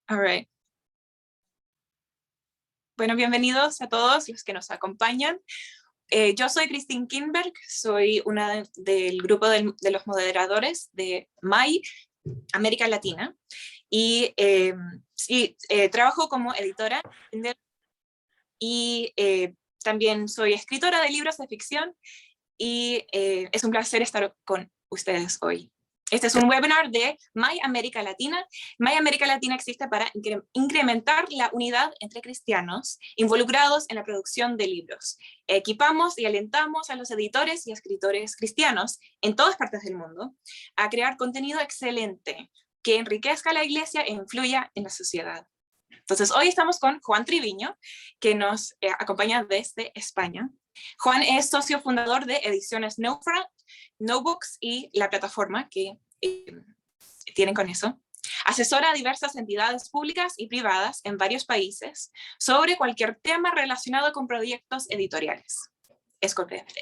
All right. Bueno, bienvenidos a todos los que nos acompañan. Yo soy Christine Kinberg, soy una del grupo de los moderadores de MAI América Latina y trabajo como editora y también soy escritora de libros de ficción y es un placer estar con ustedes hoy. Este es un webinar de MAI América Latina. MAI América Latina existe para incrementar la unidad entre cristianos involucrados en la producción de libros. Equipamos y alentamos a los editores y escritores cristianos en todas partes del mundo a crear contenido excelente que enriquezca a la iglesia e influya en la sociedad. Entonces, hoy estamos con Juan Triviño, que nos acompaña desde España. Juan es socio fundador de Ediciones Nofra, NoBooks y la plataforma que tienen con eso. Asesora a diversas entidades públicas y privadas en varios países sobre cualquier tema relacionado con proyectos editoriales. Es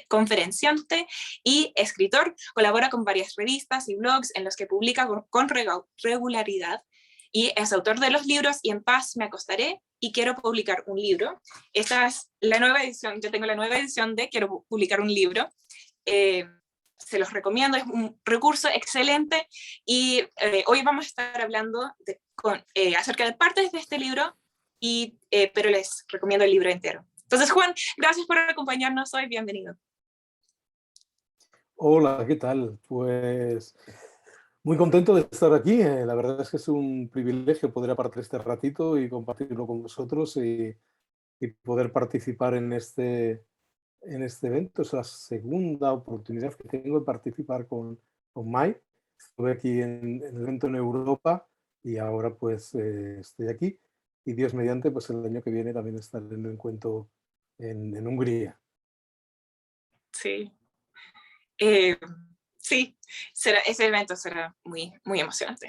conferenciante y escritor, colabora con varias revistas y blogs en los que publica con regularidad y es autor de los libros Y en paz me acostaré y Quiero publicar un libro. Esta es la nueva edición, yo tengo la nueva edición de Quiero publicar un libro. Se los recomiendo, es un recurso excelente y hoy vamos a estar hablando acerca de partes de este libro, pero les recomiendo el libro entero. Entonces, Juan, gracias por acompañarnos hoy, bienvenido. Hola, ¿qué tal? Pues muy contento de estar aquí. La verdad es que es un privilegio poder apartar este ratito y compartirlo con vosotros y poder participar en este evento. Es la segunda oportunidad que tengo de participar con MAI. Estuve aquí en el evento en Europa y ahora pues estoy aquí. Y Dios mediante, pues el año que viene también estaré en un encuentro en Hungría. Sí. Sí, ese evento será muy, muy emocionante.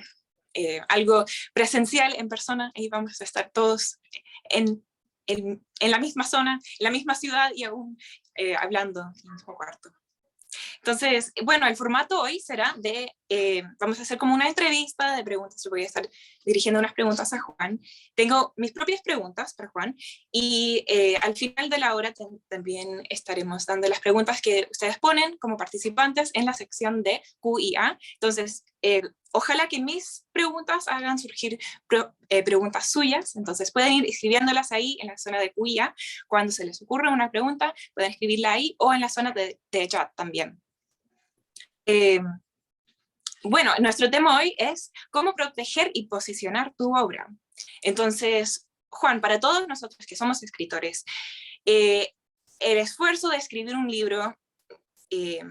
Algo presencial en persona, y vamos a estar todos en la misma zona, en la misma ciudad y aún hablando en el mismo cuarto. Entonces, bueno, el formato hoy será vamos a hacer como una entrevista de preguntas. Yo voy a estar dirigiendo unas preguntas a Juan. Tengo mis propias preguntas para Juan y al final de la hora también estaremos dando las preguntas que ustedes ponen como participantes en la sección de Q&A. Entonces, ojalá que mis preguntas hagan surgir preguntas suyas, entonces pueden ir escribiéndolas ahí en la zona de Q&A. Cuando se les ocurra una pregunta, pueden escribirla ahí o en la zona de chat también. Bueno, nuestro tema hoy es cómo proteger y posicionar tu obra. Entonces, Juan, para todos nosotros que somos escritores, el esfuerzo de escribir un libro,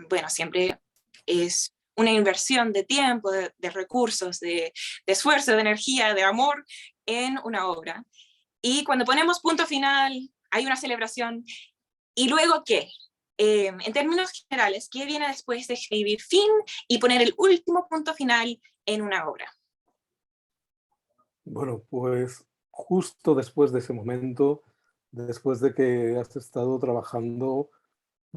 bueno, siempre es una inversión de tiempo, de recursos, de esfuerzo, de energía, de amor en una obra. Y cuando ponemos punto final, hay una celebración. ¿Y luego qué? En términos generales, ¿qué viene después de escribir fin y poner el último punto final en una obra? Bueno, pues justo después de ese momento, después de que has estado trabajando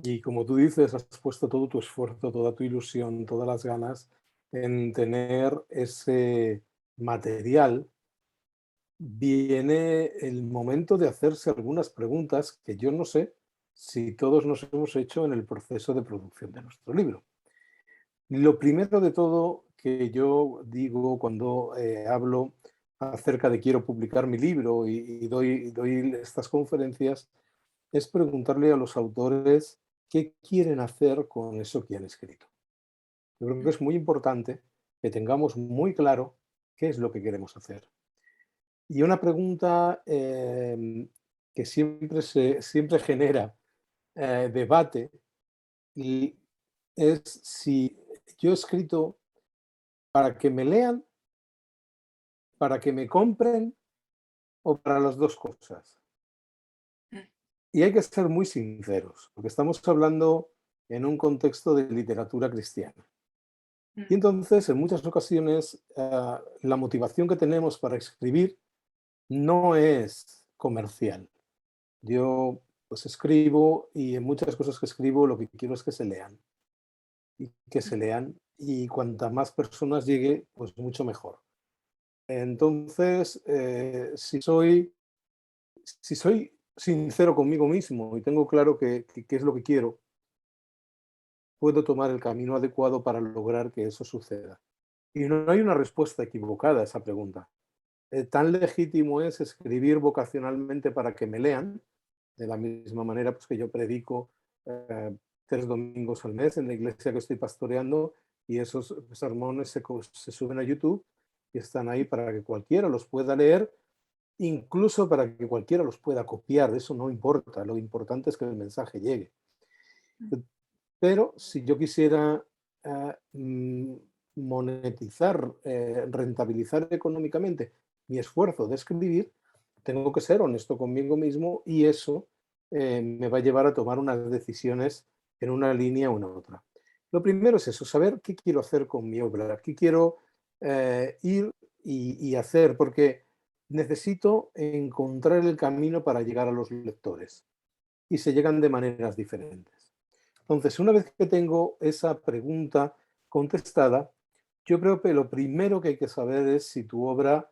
y como tú dices, has puesto todo tu esfuerzo, toda tu ilusión, todas las ganas en tener ese material, viene el momento de hacerse algunas preguntas que yo no sé si todos nos hemos hecho en el proceso de producción de nuestro libro. Lo primero de todo que yo digo cuando hablo acerca de quiero publicar mi libro y doy estas conferencias es preguntarle a los autores qué quieren hacer con eso que han escrito. Yo creo que es muy importante que tengamos muy claro qué es lo que queremos hacer. Y una pregunta que siempre genera debate y es si yo he escrito para que me lean, para que me compren o para las dos cosas. Y hay que ser muy sinceros, porque estamos hablando en un contexto de literatura cristiana. Y entonces, en muchas ocasiones, la motivación que tenemos para escribir no es comercial. Yo pues escribo y en muchas cosas que escribo lo que quiero es que se lean. Y que se lean y cuanta más personas llegue, pues mucho mejor. Entonces, si soy sincero conmigo mismo y tengo claro qué es lo que quiero, puedo tomar el camino adecuado para lograr que eso suceda. Y no hay una respuesta equivocada a esa pregunta. Tan legítimo es escribir vocacionalmente para que me lean, de la misma manera pues, que yo predico 3 domingos al mes en la iglesia que estoy pastoreando, y esos sermones se suben a YouTube y están ahí para que cualquiera los pueda leer, incluso para que cualquiera los pueda copiar. Eso no importa, lo importante es que el mensaje llegue. Pero si yo quisiera monetizar, rentabilizar económicamente mi esfuerzo de escribir, tengo que ser honesto conmigo mismo, y eso me va a llevar a tomar unas decisiones en una línea o en otra. Lo primero es eso, saber qué quiero hacer con mi obra, qué quiero ir y hacer, porque necesito encontrar el camino para llegar a los lectores, y se llegan de maneras diferentes. Entonces, una vez que tengo esa pregunta contestada, yo creo que lo primero que hay que saber es si tu obra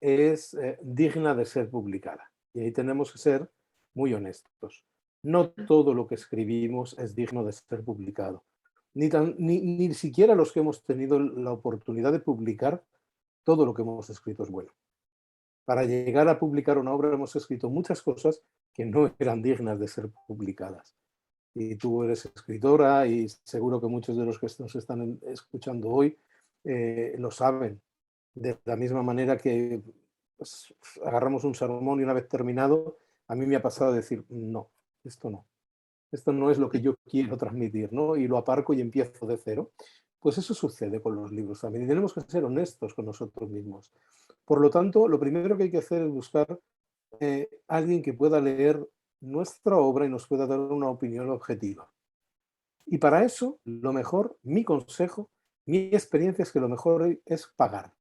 es digna de ser publicada. Y ahí tenemos que ser muy honestos. No todo lo que escribimos es digno de ser publicado. Ni siquiera los que hemos tenido la oportunidad de publicar, todo lo que hemos escrito es bueno. Para llegar a publicar una obra hemos escrito muchas cosas que no eran dignas de ser publicadas. Y tú eres escritora y seguro que muchos de los que nos están escuchando hoy lo saben. De la misma manera que pues, agarramos un sermón y una vez terminado, a mí me ha pasado a decir, no, esto no es lo que yo quiero transmitir, ¿no? Y lo aparco y empiezo de cero. Pues eso sucede con los libros también, y tenemos que ser honestos con nosotros mismos. Por lo tanto, lo primero que hay que hacer es buscar alguien que pueda leer nuestra obra y nos pueda dar una opinión objetiva. Y para eso, lo mejor, mi consejo, mi experiencia es que lo mejor es pagar,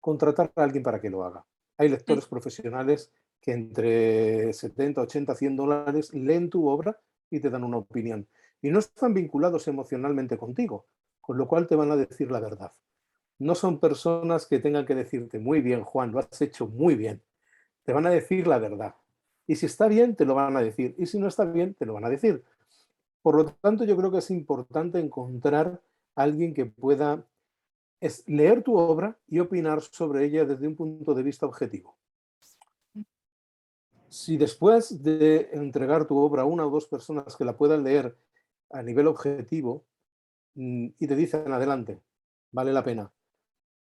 contratar a alguien para que lo haga. Hay lectores profesionales que entre 70, 80, $100 leen tu obra y te dan una opinión. Y no están vinculados emocionalmente contigo, con lo cual te van a decir la verdad. No son personas que tengan que decirte, muy bien, Juan, lo has hecho muy bien. Te van a decir la verdad. Y si está bien, te lo van a decir. Y si no está bien, te lo van a decir. Por lo tanto, yo creo que es importante encontrar a alguien que pueda leer tu obra y opinar sobre ella desde un punto de vista objetivo. Si después de entregar tu obra a una o dos personas que la puedan leer a nivel objetivo y te dicen adelante, vale la pena,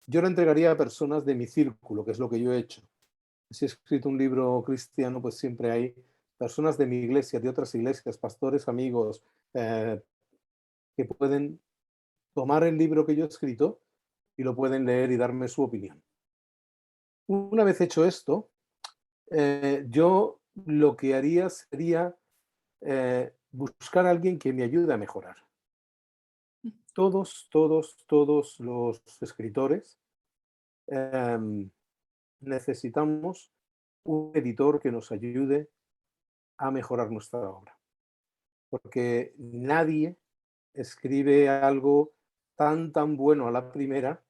yo la entregaría a personas de mi círculo, que es lo que yo he hecho. Si he escrito un libro cristiano, pues siempre hay personas de mi iglesia, de otras iglesias, pastores, amigos, que pueden tomar el libro que yo he escrito y lo pueden leer y darme su opinión. Una vez hecho esto, yo lo que haría sería buscar a alguien que me ayude a mejorar. Todos los escritores necesitamos un editor que nos ayude a mejorar nuestra obra, porque nadie escribe algo tan bueno a la primera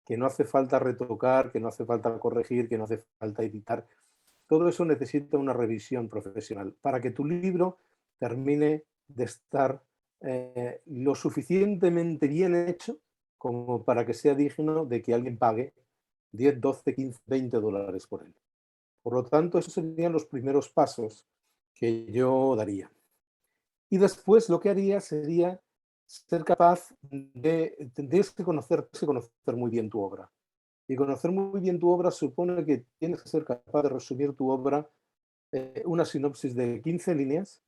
que no hace falta retocar, que no hace falta corregir, que no hace falta editar. Todo eso necesita una revisión profesional para que tu libro termine de estar lo suficientemente bien hecho como para que sea digno de que alguien pague 10, 12, 15, $20 por él. Por lo tanto, esos serían los primeros pasos que yo daría. Y después lo que haría sería ser capaz tendrías que conocer muy bien tu obra. Y conocer muy bien tu obra supone que tienes que ser capaz de resumir tu obra una sinopsis de 15 líneas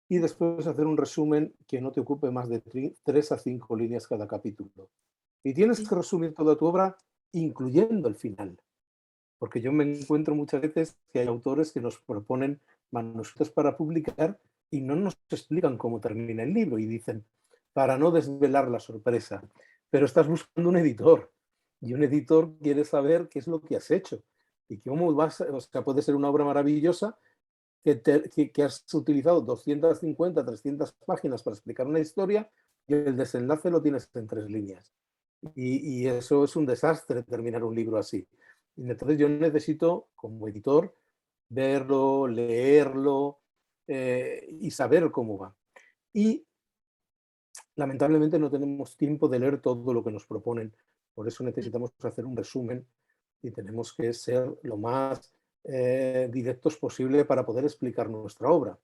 y después hacer un resumen que no te ocupe más de 3 a 5 líneas cada capítulo. Y tienes que resumir toda tu obra, incluyendo el final. Porque yo me encuentro muchas veces que hay autores que nos proponen manuscritos para publicar y no nos explican cómo termina el libro y dicen, para no desvelar la sorpresa. Pero estás buscando un editor y un editor quiere saber qué es lo que has hecho y cómo vas, o sea, puede ser una obra maravillosa que has utilizado 250, 300 páginas para explicar una historia y el desenlace lo tienes en 3 líneas. Y eso es un desastre terminar un libro así. Y entonces yo necesito, como editor, verlo, leerlo y saber cómo va. Y lamentablemente no tenemos tiempo de leer todo lo que nos proponen. Por eso necesitamos hacer un resumen y tenemos que ser lo más directos posible para poder explicar nuestra obra.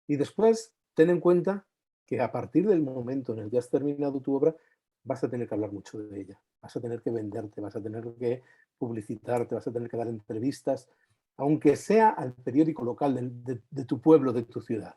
Y después, ten en cuenta que a partir del momento en el que has terminado tu obra, vas a tener que hablar mucho de ella, vas a tener que venderte, vas a tener que publicitarte, vas a tener que dar entrevistas, aunque sea al periódico local de tu pueblo, de tu ciudad.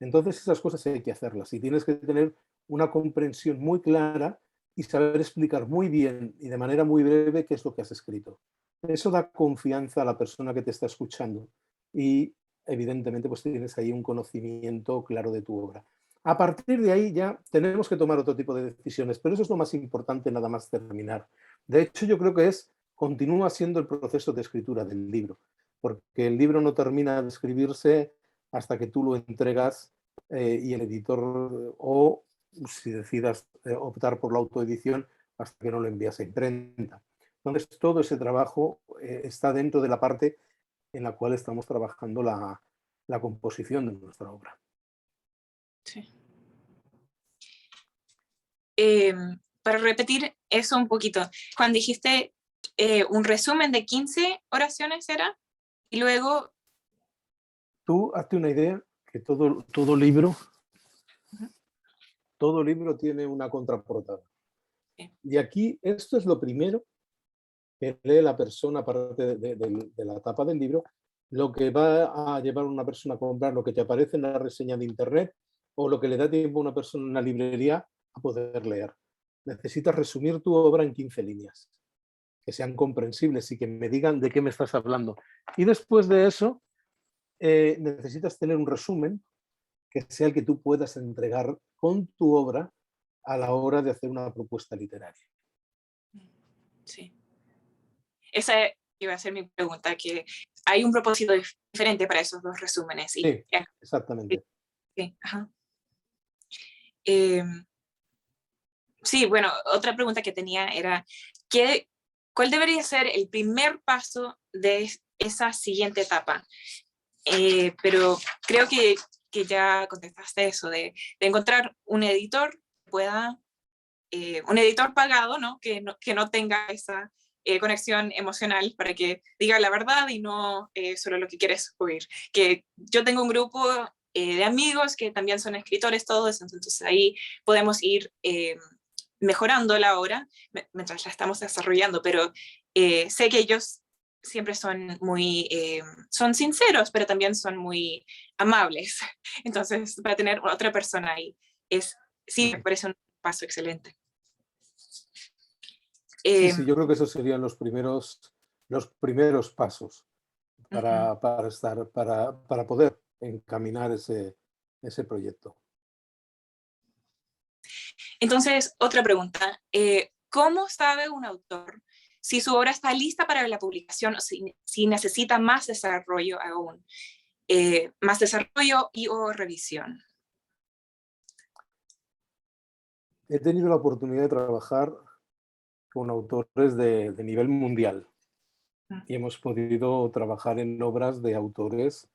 Entonces esas cosas hay que hacerlas y tienes que tener una comprensión muy clara y saber explicar muy bien y de manera muy breve qué es lo que has escrito. Eso da confianza a la persona que te está escuchando y evidentemente pues tienes ahí un conocimiento claro de tu obra. A partir de ahí ya tenemos que tomar otro tipo de decisiones, pero eso es lo más importante nada más terminar. De hecho, yo creo que continúa siendo el proceso de escritura del libro, porque el libro no termina de escribirse hasta que tú lo entregas y el editor, o si decidas optar por la autoedición, hasta que no lo envías a imprenta. Entonces, todo ese trabajo está dentro de la parte en la cual estamos trabajando la composición de nuestra obra. Sí. Para repetir eso un poquito, cuando dijiste un resumen de 15 oraciones era, y luego... Tú hazte una idea que todo libro tiene una contraportada. Sí. Y aquí esto es lo primero que lee la persona, aparte de la tapa del libro, lo que va a llevar a una persona a comprar, lo que te aparece en la reseña de internet o lo que le da tiempo a una persona en una librería a poder leer. Necesitas resumir tu obra en 15 líneas, que sean comprensibles y que me digan de qué me estás hablando. Y después de eso, necesitas tener un resumen que sea el que tú puedas entregar con tu obra a la hora de hacer una propuesta literaria. Sí. Esa iba a ser mi pregunta, que hay un propósito diferente para esos dos resúmenes. Sí, exactamente. Sí, ajá. Sí, bueno, otra pregunta que tenía era, ¿cuál debería ser el primer paso de esa siguiente etapa? Pero creo que ya contestaste eso, de encontrar un editor que pueda, un editor pagado, ¿no? Que no tenga esa conexión emocional para que diga la verdad y no solo lo que quieres oír. Que yo tengo un grupo de amigos que también son escritores todos, entonces ahí podemos ir mejorando la obra mientras la estamos desarrollando, pero sé que ellos siempre son muy, son sinceros, pero también son muy amables. Entonces, para tener otra persona ahí, sí, me parece un paso excelente. Sí, yo creo que esos serían los primeros pasos para poder encaminar ese proyecto. Entonces, otra pregunta. ¿Cómo sabe un autor si su obra está lista para la publicación o si necesita más desarrollo aún? Más desarrollo y o revisión. He tenido la oportunidad de trabajar con autores de nivel mundial y hemos podido trabajar en obras de autores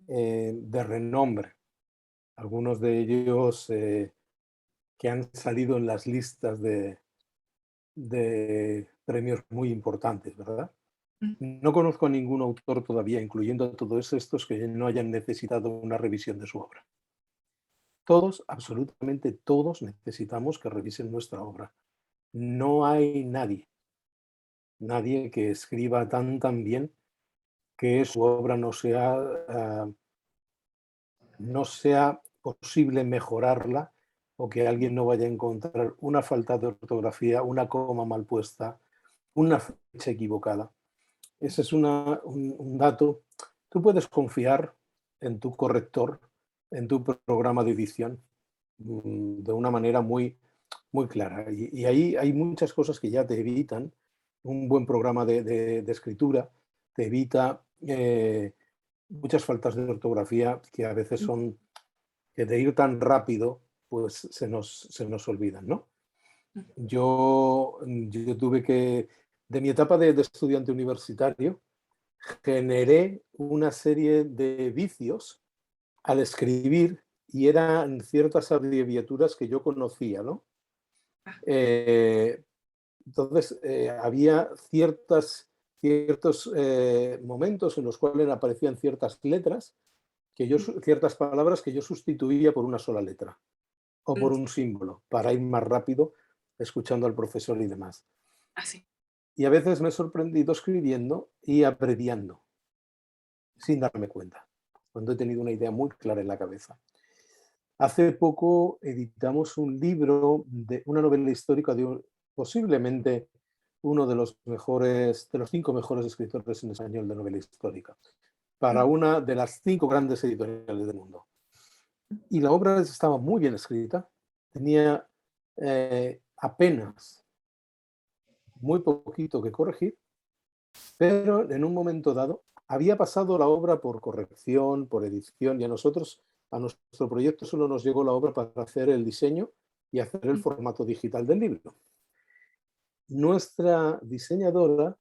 de renombre. Algunos de ellos que han salido en las listas de premios muy importantes, ¿verdad? No conozco a ningún autor todavía, incluyendo a todos estos, que no hayan necesitado una revisión de su obra. Todos, absolutamente todos, necesitamos que revisen nuestra obra. No hay nadie que escriba tan bien que su obra no sea posible mejorarla o que alguien no vaya a encontrar una falta de ortografía, una coma mal puesta, una fecha equivocada. Ese es un dato. Tú puedes confiar en tu corrector, en tu programa de edición, de una manera muy clara. Y ahí hay muchas cosas que ya te evitan. Un buen programa de escritura te evita muchas faltas de ortografía que a veces son, que de ir tan rápido, pues se nos olvidan, ¿no? Yo tuve que de mi etapa de estudiante universitario, generé una serie de vicios al escribir y eran ciertas abreviaturas que yo conocía, ¿no? Entonces, había ciertos momentos en los cuales aparecían ciertas letras, ciertas palabras que yo sustituía por una sola letra o por un símbolo para ir más rápido escuchando al profesor y demás. Así. Y a veces me he sorprendido escribiendo y abreviando, sin darme cuenta, cuando he tenido una idea muy clara en la cabeza. Hace poco editamos un libro de una novela histórica de posiblemente uno de los mejores, de los 5 mejores escritores en español de novela histórica, para una de las 5 grandes editoriales del mundo. Y la obra estaba muy bien escrita, tenía apenas muy poquito que corregir, pero en un momento dado había pasado la obra por corrección, por edición, y a nuestro proyecto solo nos llegó la obra para hacer el diseño y hacer el formato digital del libro. Nuestra diseñadora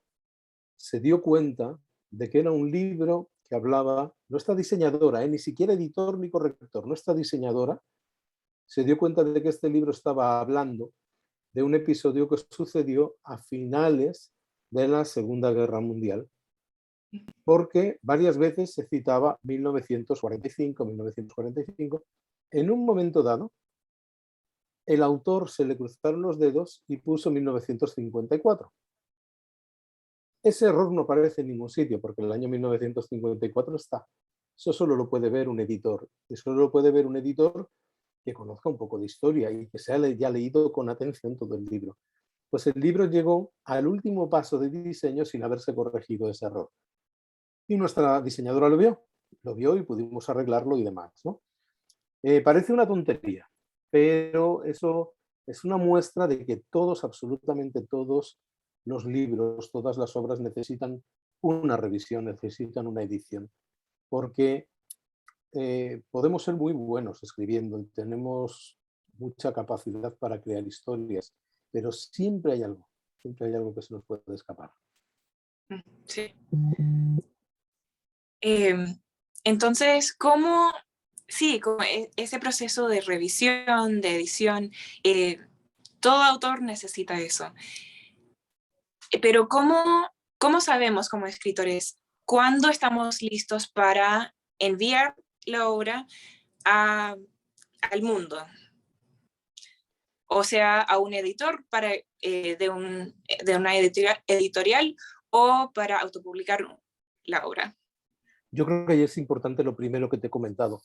se dio cuenta de que era un libro que hablaba, nuestra diseñadora, ni siquiera editor ni corrector, nuestra diseñadora se dio cuenta de que este libro estaba hablando de un episodio que sucedió a finales de la Segunda Guerra Mundial, porque varias veces se citaba 1945, 1945. En un momento dado, el autor se le cruzaron los dedos y puso 1954. Ese error no aparece en ningún sitio, porque el año 1954 está. Eso solo lo puede ver un editor. Y solo lo puede ver un editor que conozca un poco de historia y que se haya leído con atención todo el libro. Pues el libro llegó al último paso de diseño sin haberse corregido ese error. Y nuestra diseñadora lo vio y pudimos arreglarlo y demás, ¿no? Parece una tontería, pero eso es una muestra de que todos, absolutamente todos los libros, todas las obras necesitan una revisión, necesitan una edición, porque podemos ser muy buenos escribiendo, tenemos mucha capacidad para crear historias, pero siempre hay algo que se nos puede escapar. Sí. Entonces, ¿cómo, sí, como ese proceso de revisión, de edición, todo autor necesita eso? Pero ¿cómo sabemos como escritores cuándo estamos listos para enviar la obra al mundo? O sea, a un editor de una editorial o para autopublicar la obra. Yo creo que ahí es importante lo primero que te he comentado,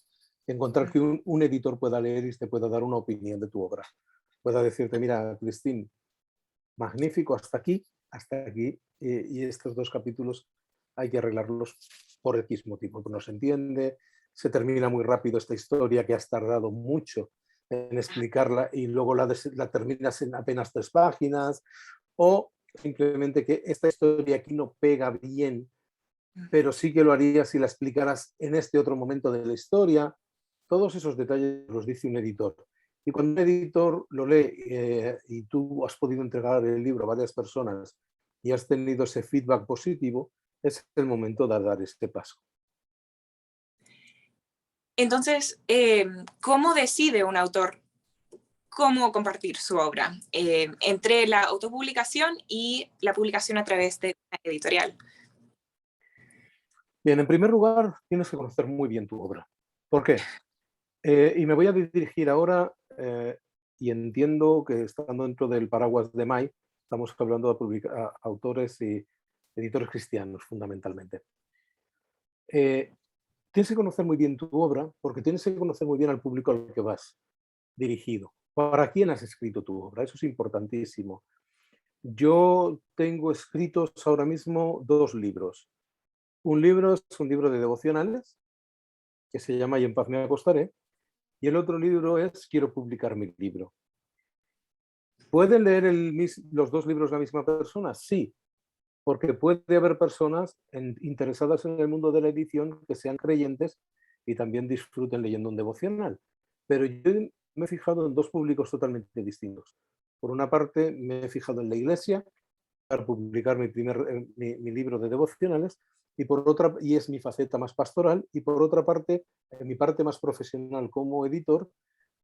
encontrar que un editor pueda leer y te pueda dar una opinión de tu obra. Pueda decirte, mira, Cristín, magnífico, hasta aquí, y estos 2 capítulos hay que arreglarlos por X motivo, no se entiende, se termina muy rápido esta historia que has tardado mucho en explicarla y luego la terminas en apenas 3 páginas, o simplemente que esta historia aquí no pega bien, pero sí que lo harías si la explicaras en este otro momento de la historia. Todos esos detalles los dice un editor. Y cuando un editor lo lee y tú has podido entregar el libro a varias personas y has tenido ese feedback positivo, es el momento de dar este paso. Entonces, ¿cómo decide un autor cómo compartir su obra entre la autopublicación y la publicación a través de una editorial? Bien, en primer lugar, tienes que conocer muy bien tu obra. ¿Por qué? Y me voy a dirigir ahora, y entiendo que estando dentro del paraguas de MAI, estamos hablando de autores y editores cristianos, fundamentalmente. Tienes que conocer muy bien tu obra, porque tienes que conocer muy bien al público al que vas dirigido. ¿Para quién has escrito tu obra? Eso es importantísimo. Yo tengo escritos ahora mismo 2 libros. Un libro es un libro de devocionales, que se llama Y en paz me acostaré, y el otro libro es Quiero publicar mi libro. ¿Pueden leer los 2 libros la misma persona? Sí, porque puede haber personas interesadas en el mundo de la edición que sean creyentes y también disfruten leyendo un devocional. Pero yo me he fijado en 2 públicos totalmente distintos. Por una parte, me he fijado en la iglesia, buscar publicar mi libro de devocionales, y por otra, y es mi faceta más pastoral, y por otra parte, en mi parte más profesional como editor,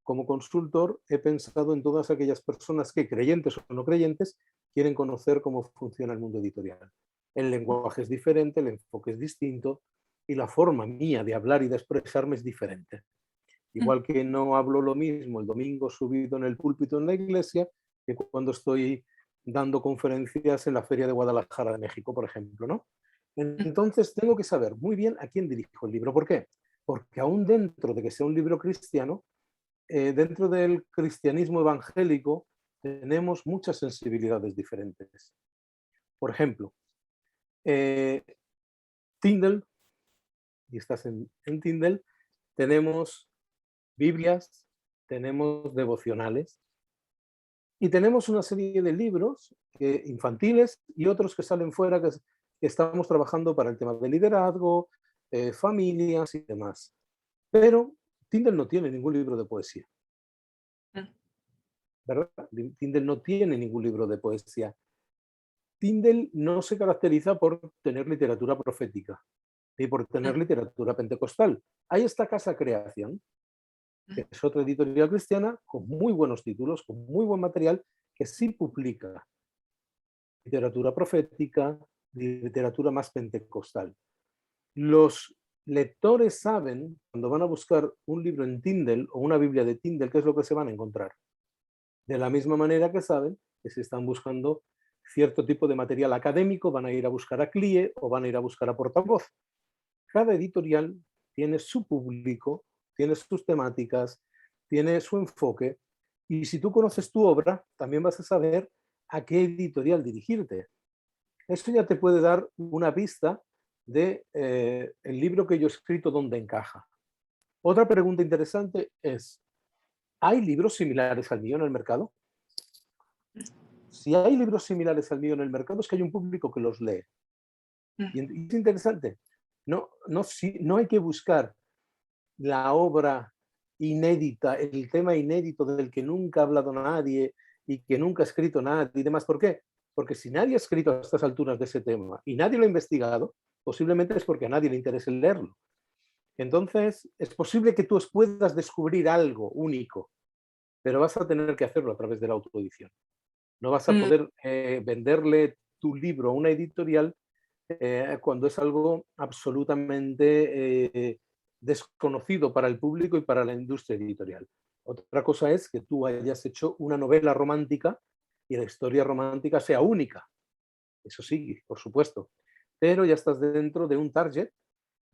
como consultor, he pensado en todas aquellas personas que, creyentes o no creyentes, quieren conocer cómo funciona el mundo editorial. El lenguaje es diferente, el enfoque es distinto y la forma mía de hablar y de expresarme es diferente. Igual que no hablo lo mismo el domingo subido en el púlpito en la iglesia que cuando estoy dando conferencias en la Feria de Guadalajara de México, por ejemplo, ¿no? Entonces tengo que saber muy bien a quién dirijo el libro. ¿Por qué? Porque aún dentro de que sea un libro cristiano, dentro del cristianismo evangélico tenemos muchas sensibilidades diferentes. Por ejemplo, Tyndale, y estás en Tyndale, tenemos Biblias, tenemos devocionales y tenemos una serie de libros infantiles y otros que salen fuera que estamos trabajando para el tema de liderazgo, familias y demás. Pero Tyndale no tiene ningún libro de poesía, ¿verdad? Tyndale no tiene ningún libro de poesía. Tyndale no se caracteriza por tener literatura profética ni por tener literatura pentecostal. Ahí está Casa Creación, que es otra editorial cristiana con muy buenos títulos, con muy buen material, que sí publica literatura profética, literatura más pentecostal. Los lectores saben, cuando van a buscar un libro en Tyndale o una Biblia de Tyndale, qué es lo que se van a encontrar. De la misma manera que saben que si están buscando cierto tipo de material académico, van a ir a buscar a CLIE o van a ir a buscar a Portavoz. Cada editorial tiene su público, tiene sus temáticas, tiene su enfoque, y si tú conoces tu obra, también vas a saber a qué editorial dirigirte. Eso ya te puede dar una pista de el libro que yo he escrito dónde encaja. Otra pregunta interesante es, ¿hay libros similares al mío en el mercado? Si hay libros similares al mío en el mercado, es que hay un público que los lee. Y es interesante. No hay que buscar la obra inédita, el tema inédito del que nunca ha hablado nadie y que nunca ha escrito nadie y demás. ¿Por qué? Porque si nadie ha escrito a estas alturas de ese tema y nadie lo ha investigado, posiblemente es porque a nadie le interese leerlo. Entonces, es posible que tú puedas descubrir algo único, pero vas a tener que hacerlo a través de la autoedición. No vas a poder venderle tu libro a una editorial cuando es algo absolutamente desconocido para el público y para la industria editorial. Otra cosa es que tú hayas hecho una novela romántica y la historia romántica sea única. Eso sí, por supuesto. Pero ya estás dentro de un target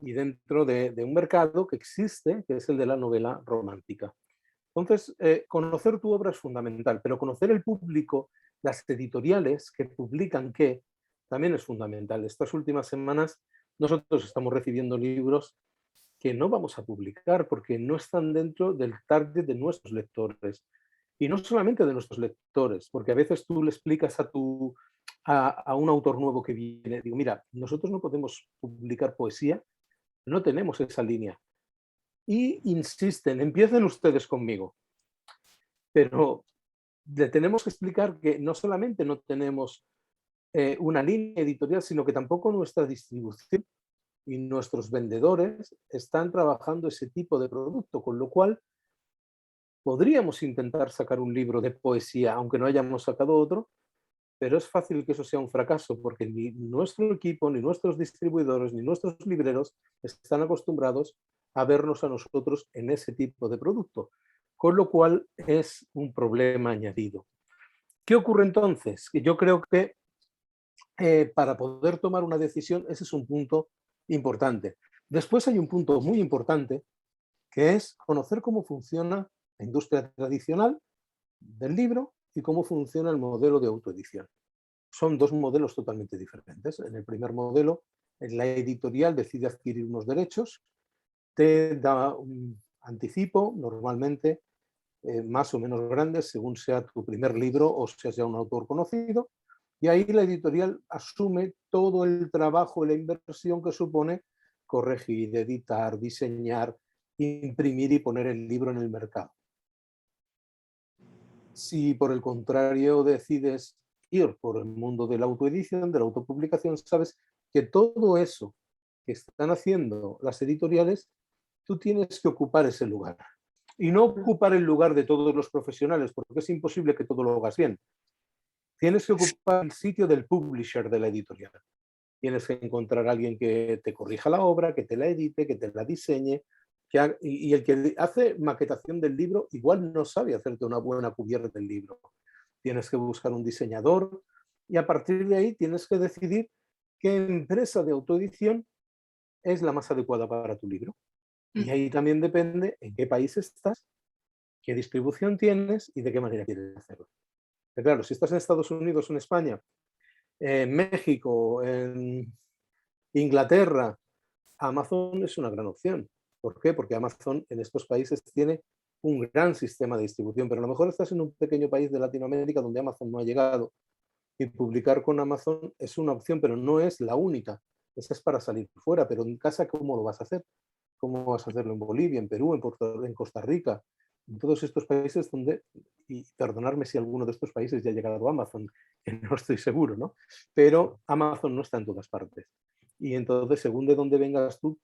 y dentro de un mercado que existe, que es el de la novela romántica. Entonces, conocer tu obra es fundamental, pero conocer el público, las editoriales que publican qué, también es fundamental. Estas últimas semanas nosotros estamos recibiendo libros que no vamos a publicar porque no están dentro del target de nuestros lectores. Y no solamente de nuestros lectores, porque a veces tú le explicas a un autor nuevo que viene, digo, mira, nosotros no podemos publicar poesía, no tenemos esa línea. Y insisten, empiecen ustedes conmigo. Pero le tenemos que explicar que no solamente no tenemos una línea editorial, sino que tampoco nuestra distribución y nuestros vendedores están trabajando ese tipo de producto, con lo cual podríamos intentar sacar un libro de poesía, aunque no hayamos sacado otro, pero es fácil que eso sea un fracaso porque ni nuestro equipo, ni nuestros distribuidores, ni nuestros libreros están acostumbrados a vernos a nosotros en ese tipo de producto, con lo cual es un problema añadido. ¿Qué ocurre entonces? Que yo creo que para poder tomar una decisión, ese es un punto importante. Después hay un punto muy importante, que es conocer cómo funciona la industria tradicional del libro y cómo funciona el modelo de autoedición. Son dos modelos totalmente diferentes. En el primer modelo, la editorial decide adquirir unos derechos, te da un anticipo, normalmente más o menos grande, según sea tu primer libro o seas ya un autor conocido, y ahí la editorial asume todo el trabajo y la inversión que supone corregir, editar, diseñar, imprimir y poner el libro en el mercado. Si por el contrario decides ir por el mundo de la autoedición, de la autopublicación, sabes que todo eso que están haciendo las editoriales, tú tienes que ocupar ese lugar. Y no ocupar el lugar de todos los profesionales, porque es imposible que todo lo hagas bien. Tienes que ocupar el sitio del publisher de la editorial. Tienes que encontrar a alguien que te corrija la obra, que te la edite, que te la diseñe, y el que hace maquetación del libro igual no sabe hacerte una buena cubierta del libro. Tienes que buscar un diseñador y a partir de ahí tienes que decidir qué empresa de autoedición es la más adecuada para tu libro. Y ahí también depende en qué país estás, qué distribución tienes y de qué manera quieres hacerlo. Pero claro, si estás en Estados Unidos o en España, en México, en Inglaterra, Amazon es una gran opción. ¿Por qué? Porque Amazon en estos países tiene un gran sistema de distribución, pero a lo mejor estás en un pequeño país de Latinoamérica donde Amazon no ha llegado y publicar con Amazon es una opción, pero no es la única. Esa es para salir fuera, pero en casa, ¿cómo lo vas a hacer? ¿Cómo vas a hacerlo en Bolivia, en Perú, en Costa Rica? En todos estos países donde, y perdonadme si alguno de estos países ya ha llegado a Amazon, que no estoy seguro, ¿no? Pero Amazon no está en todas partes. Y entonces, según de dónde vengas tú,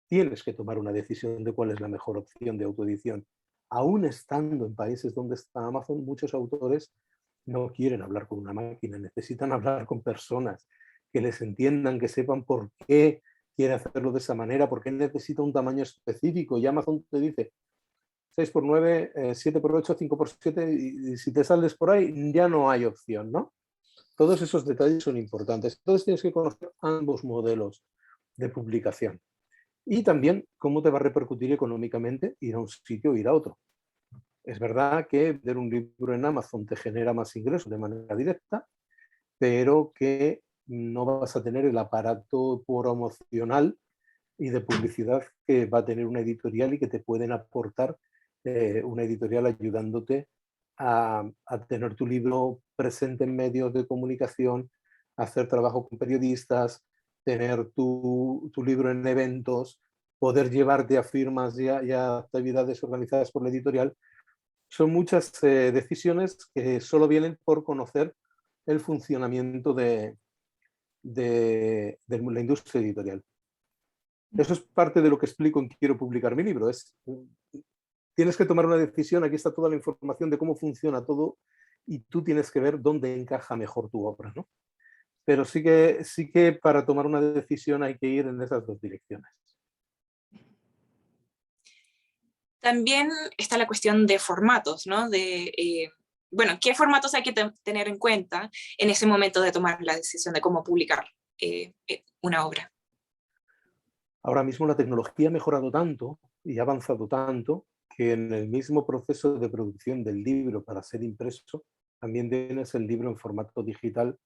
tienes que tomar una decisión de cuál es la mejor opción de autoedición. Aún estando en países donde está Amazon, muchos autores no quieren hablar con una máquina, necesitan hablar con personas que les entiendan, que sepan por qué quiere hacerlo de esa manera, por qué necesita un tamaño específico. Y Amazon te dice 6x9, 7x8, 5x7, y si te sales por ahí ya no hay opción, ¿no? Todos esos detalles son importantes. Entonces tienes que conocer ambos modelos de publicación. Y también cómo te va a repercutir económicamente ir a un sitio o ir a otro. Es verdad que vender un libro en Amazon te genera más ingresos de manera directa, pero que no vas a tener el aparato promocional y de publicidad que va a tener una editorial y que te pueden aportar una editorial ayudándote a tener tu libro presente en medios de comunicación, hacer trabajo con periodistas, tener tu libro en eventos, poder llevarte a firmas y a actividades organizadas por la editorial. Son muchas decisiones que solo vienen por conocer el funcionamiento de la industria editorial. Eso es parte de lo que explico en Quiero publicar mi libro. Tienes que tomar una decisión, aquí está toda la información de cómo funciona todo y tú tienes que ver dónde encaja mejor tu obra, ¿no? Pero sí que para tomar una decisión hay que ir en esas dos direcciones. También está la cuestión de formatos, ¿no? Bueno, ¿qué formatos hay que tener en cuenta en ese momento de tomar la decisión de cómo publicar una obra? Ahora mismo la tecnología ha mejorado tanto y ha avanzado tanto que en el mismo proceso de producción del libro para ser impreso, también tienes el libro en formato digital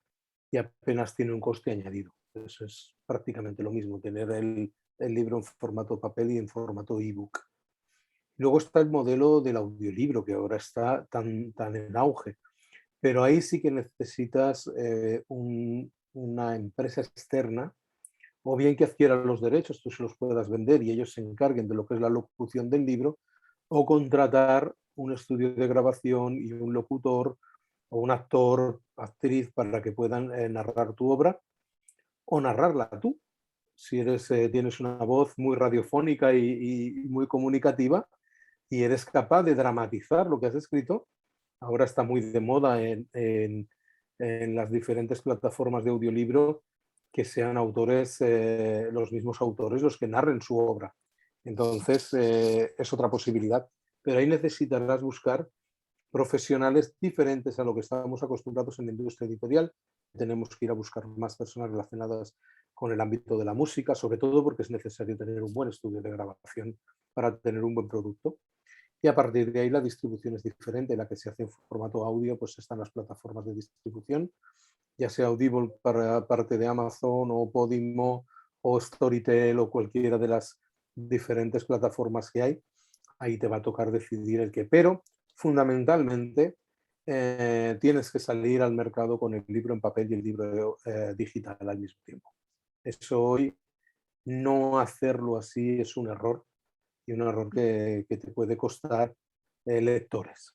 y apenas tiene un coste añadido. Eso es prácticamente lo mismo, tener el libro en formato papel y en formato ebook. Luego está el modelo del audiolibro, que ahora está tan en auge, pero ahí sí que necesitas una empresa externa, o bien que adquieran los derechos, tú se los puedas vender y ellos se encarguen de lo que es la locución del libro, o contratar un estudio de grabación y un locutor o un actor, actriz, para que puedan narrar tu obra o narrarla tú. Si tienes una voz muy radiofónica y muy comunicativa y eres capaz de dramatizar lo que has escrito, ahora está muy de moda en las diferentes plataformas de audiolibro que sean autores, los mismos autores los que narren su obra. Entonces, es otra posibilidad. Pero ahí necesitarás buscar profesionales diferentes a lo que estamos acostumbrados en la industria editorial. Tenemos que ir a buscar más personas relacionadas con el ámbito de la música, sobre todo porque es necesario tener un buen estudio de grabación para tener un buen producto. Y a partir de ahí la distribución es diferente. La que se hace en formato audio, pues están las plataformas de distribución, ya sea Audible para parte de Amazon o Podimo o Storytel o cualquiera de las diferentes plataformas que hay. Ahí te va a tocar decidir el qué. Pero fundamentalmente tienes que salir al mercado con el libro en papel y el libro digital al mismo tiempo. Eso hoy, no hacerlo así es un error, y un error que te puede costar lectores.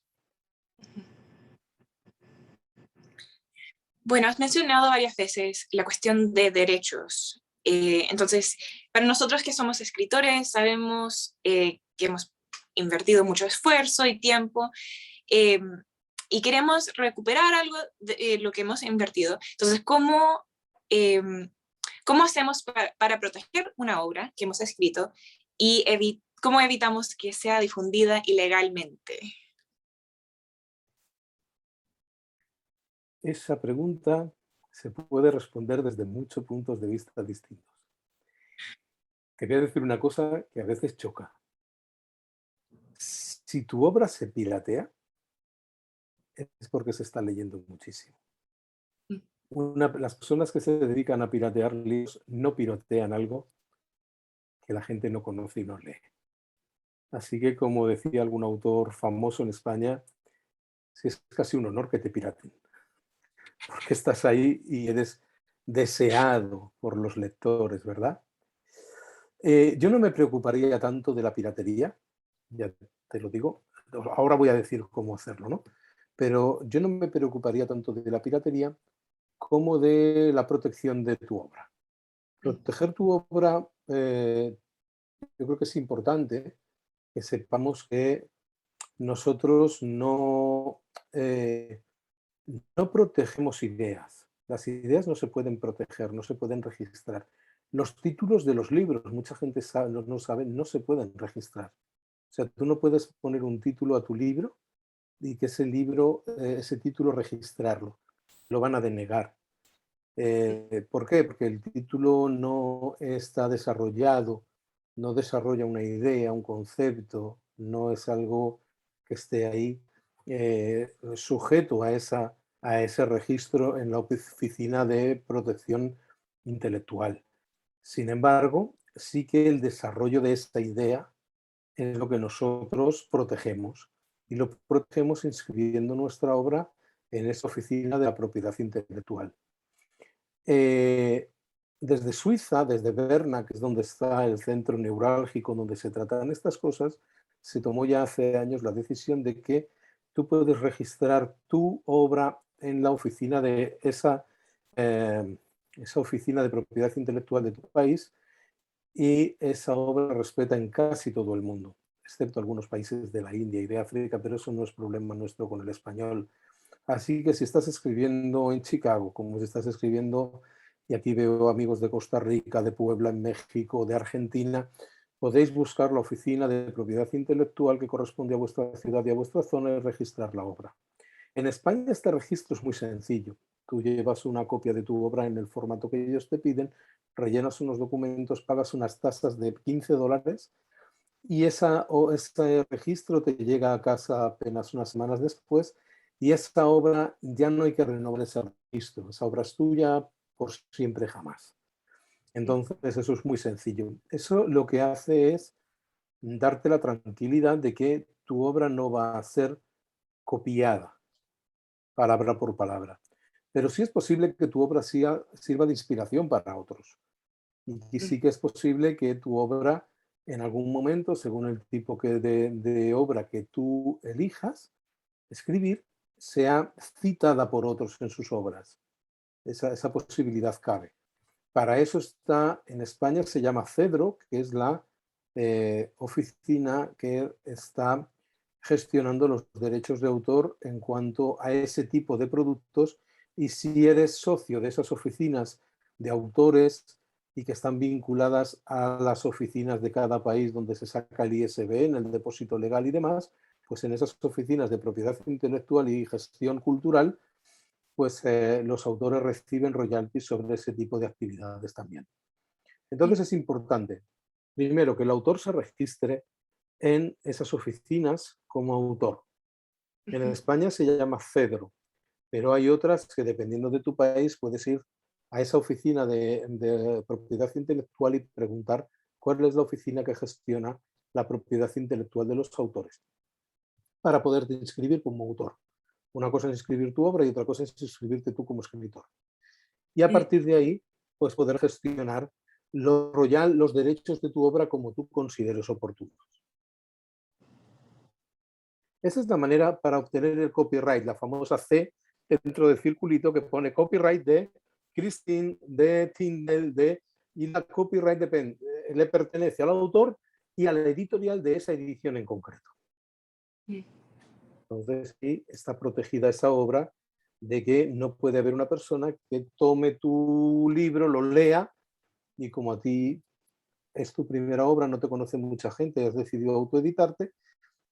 Bueno, has mencionado varias veces la cuestión de derechos. Entonces, para nosotros que somos escritores, sabemos que hemos invertido mucho esfuerzo y tiempo eh, y queremos recuperar algo de lo que hemos invertido. Entonces, eh, ¿cómo hacemos para proteger una obra que hemos escrito y cómo evitamos que sea difundida ilegalmente? Esa pregunta se puede responder desde muchos puntos de vista distintos. Te voy a decir una cosa que a veces choca. Si tu obra se piratea, es porque se está leyendo muchísimo. Las personas que se dedican a piratear libros no piratean algo que la gente no conoce y no lee. Así que, como decía algún autor famoso en España, sí, es casi un honor que te piraten, porque estás ahí y eres deseado por los lectores, ¿verdad? Yo no me preocuparía tanto de la piratería, ya te lo digo, ahora voy a decir cómo hacerlo, ¿no? Pero yo no me preocuparía tanto de la piratería como de la protección de tu obra. Proteger tu obra, yo creo que es importante que sepamos que nosotros no protegemos ideas. Las ideas no se pueden proteger, no se pueden registrar. Los títulos de los libros, mucha gente no sabe, no se pueden registrar. O sea, tú no puedes poner un título a tu libro y que ese título registrarlo. Lo van a denegar. ¿Por qué? Porque el título no está desarrollado, no desarrolla una idea, un concepto, no es algo que esté ahí sujeto a ese registro en la Oficina de Protección Intelectual. Sin embargo, sí que el desarrollo de esta idea es lo que nosotros protegemos y lo protegemos inscribiendo nuestra obra en esa Oficina de la Propiedad Intelectual. Desde Suiza, desde Berna, que es donde está el centro neurálgico donde se tratan estas cosas, se tomó ya hace años la decisión de que tú puedes registrar tu obra en la oficina de esa oficina de propiedad intelectual de tu país, y esa obra respeta en casi todo el mundo, excepto algunos países de la India y de África, pero eso no es problema nuestro con el español. Así que si estás escribiendo en Chicago, como si estás escribiendo, y aquí veo amigos de Costa Rica, de Puebla, en México, de Argentina, podéis buscar la oficina de propiedad intelectual que corresponde a vuestra ciudad y a vuestra zona y registrar la obra. En España este registro es muy sencillo. Tú llevas una copia de tu obra en el formato que ellos te piden, rellenas unos documentos, pagas unas tasas de $15 y ese registro te llega a casa apenas unas semanas después, y esa obra ya no hay que renovar ese registro. Esa obra es tuya por siempre jamás. Entonces eso es muy sencillo. Eso lo que hace es darte la tranquilidad de que tu obra no va a ser copiada palabra por palabra. Pero sí es posible que tu obra sirva de inspiración para otros. Y sí que es posible que tu obra, en algún momento, según el tipo de obra que tú elijas escribir, sea citada por otros en sus obras. Esa posibilidad cabe. Para eso está, en España se llama CEDRO, que es la oficina que está gestionando los derechos de autor en cuanto a ese tipo de productos, y si eres socio de esas oficinas de autores y que están vinculadas a las oficinas de cada país donde se saca el ISBN, el depósito legal y demás, pues en esas oficinas de propiedad intelectual y gestión cultural, pues los autores reciben royalties sobre ese tipo de actividades también. Entonces es importante, primero, que el autor se registre en esas oficinas como autor. En España se llama CEDRO, pero hay otras que, dependiendo de tu país, puedes ir a esa oficina de propiedad intelectual y preguntar cuál es la oficina que gestiona la propiedad intelectual de los autores, para poderte inscribir como autor. Una cosa es escribir tu obra y otra cosa es inscribirte tú como escritor. Y a partir de ahí, pues poder gestionar los derechos de tu obra como tú consideres oportunos. Esa es la manera para obtener el copyright, la famosa C dentro del circulito que pone copyright de Christine, de Tyndale, y la copyright le pertenece al autor y a la editorial de esa edición en concreto. Entonces, sí, está protegida esa obra de que no puede haber una persona que tome tu libro, lo lea, y como a ti es tu primera obra, no te conoce mucha gente, has decidido autoeditarte,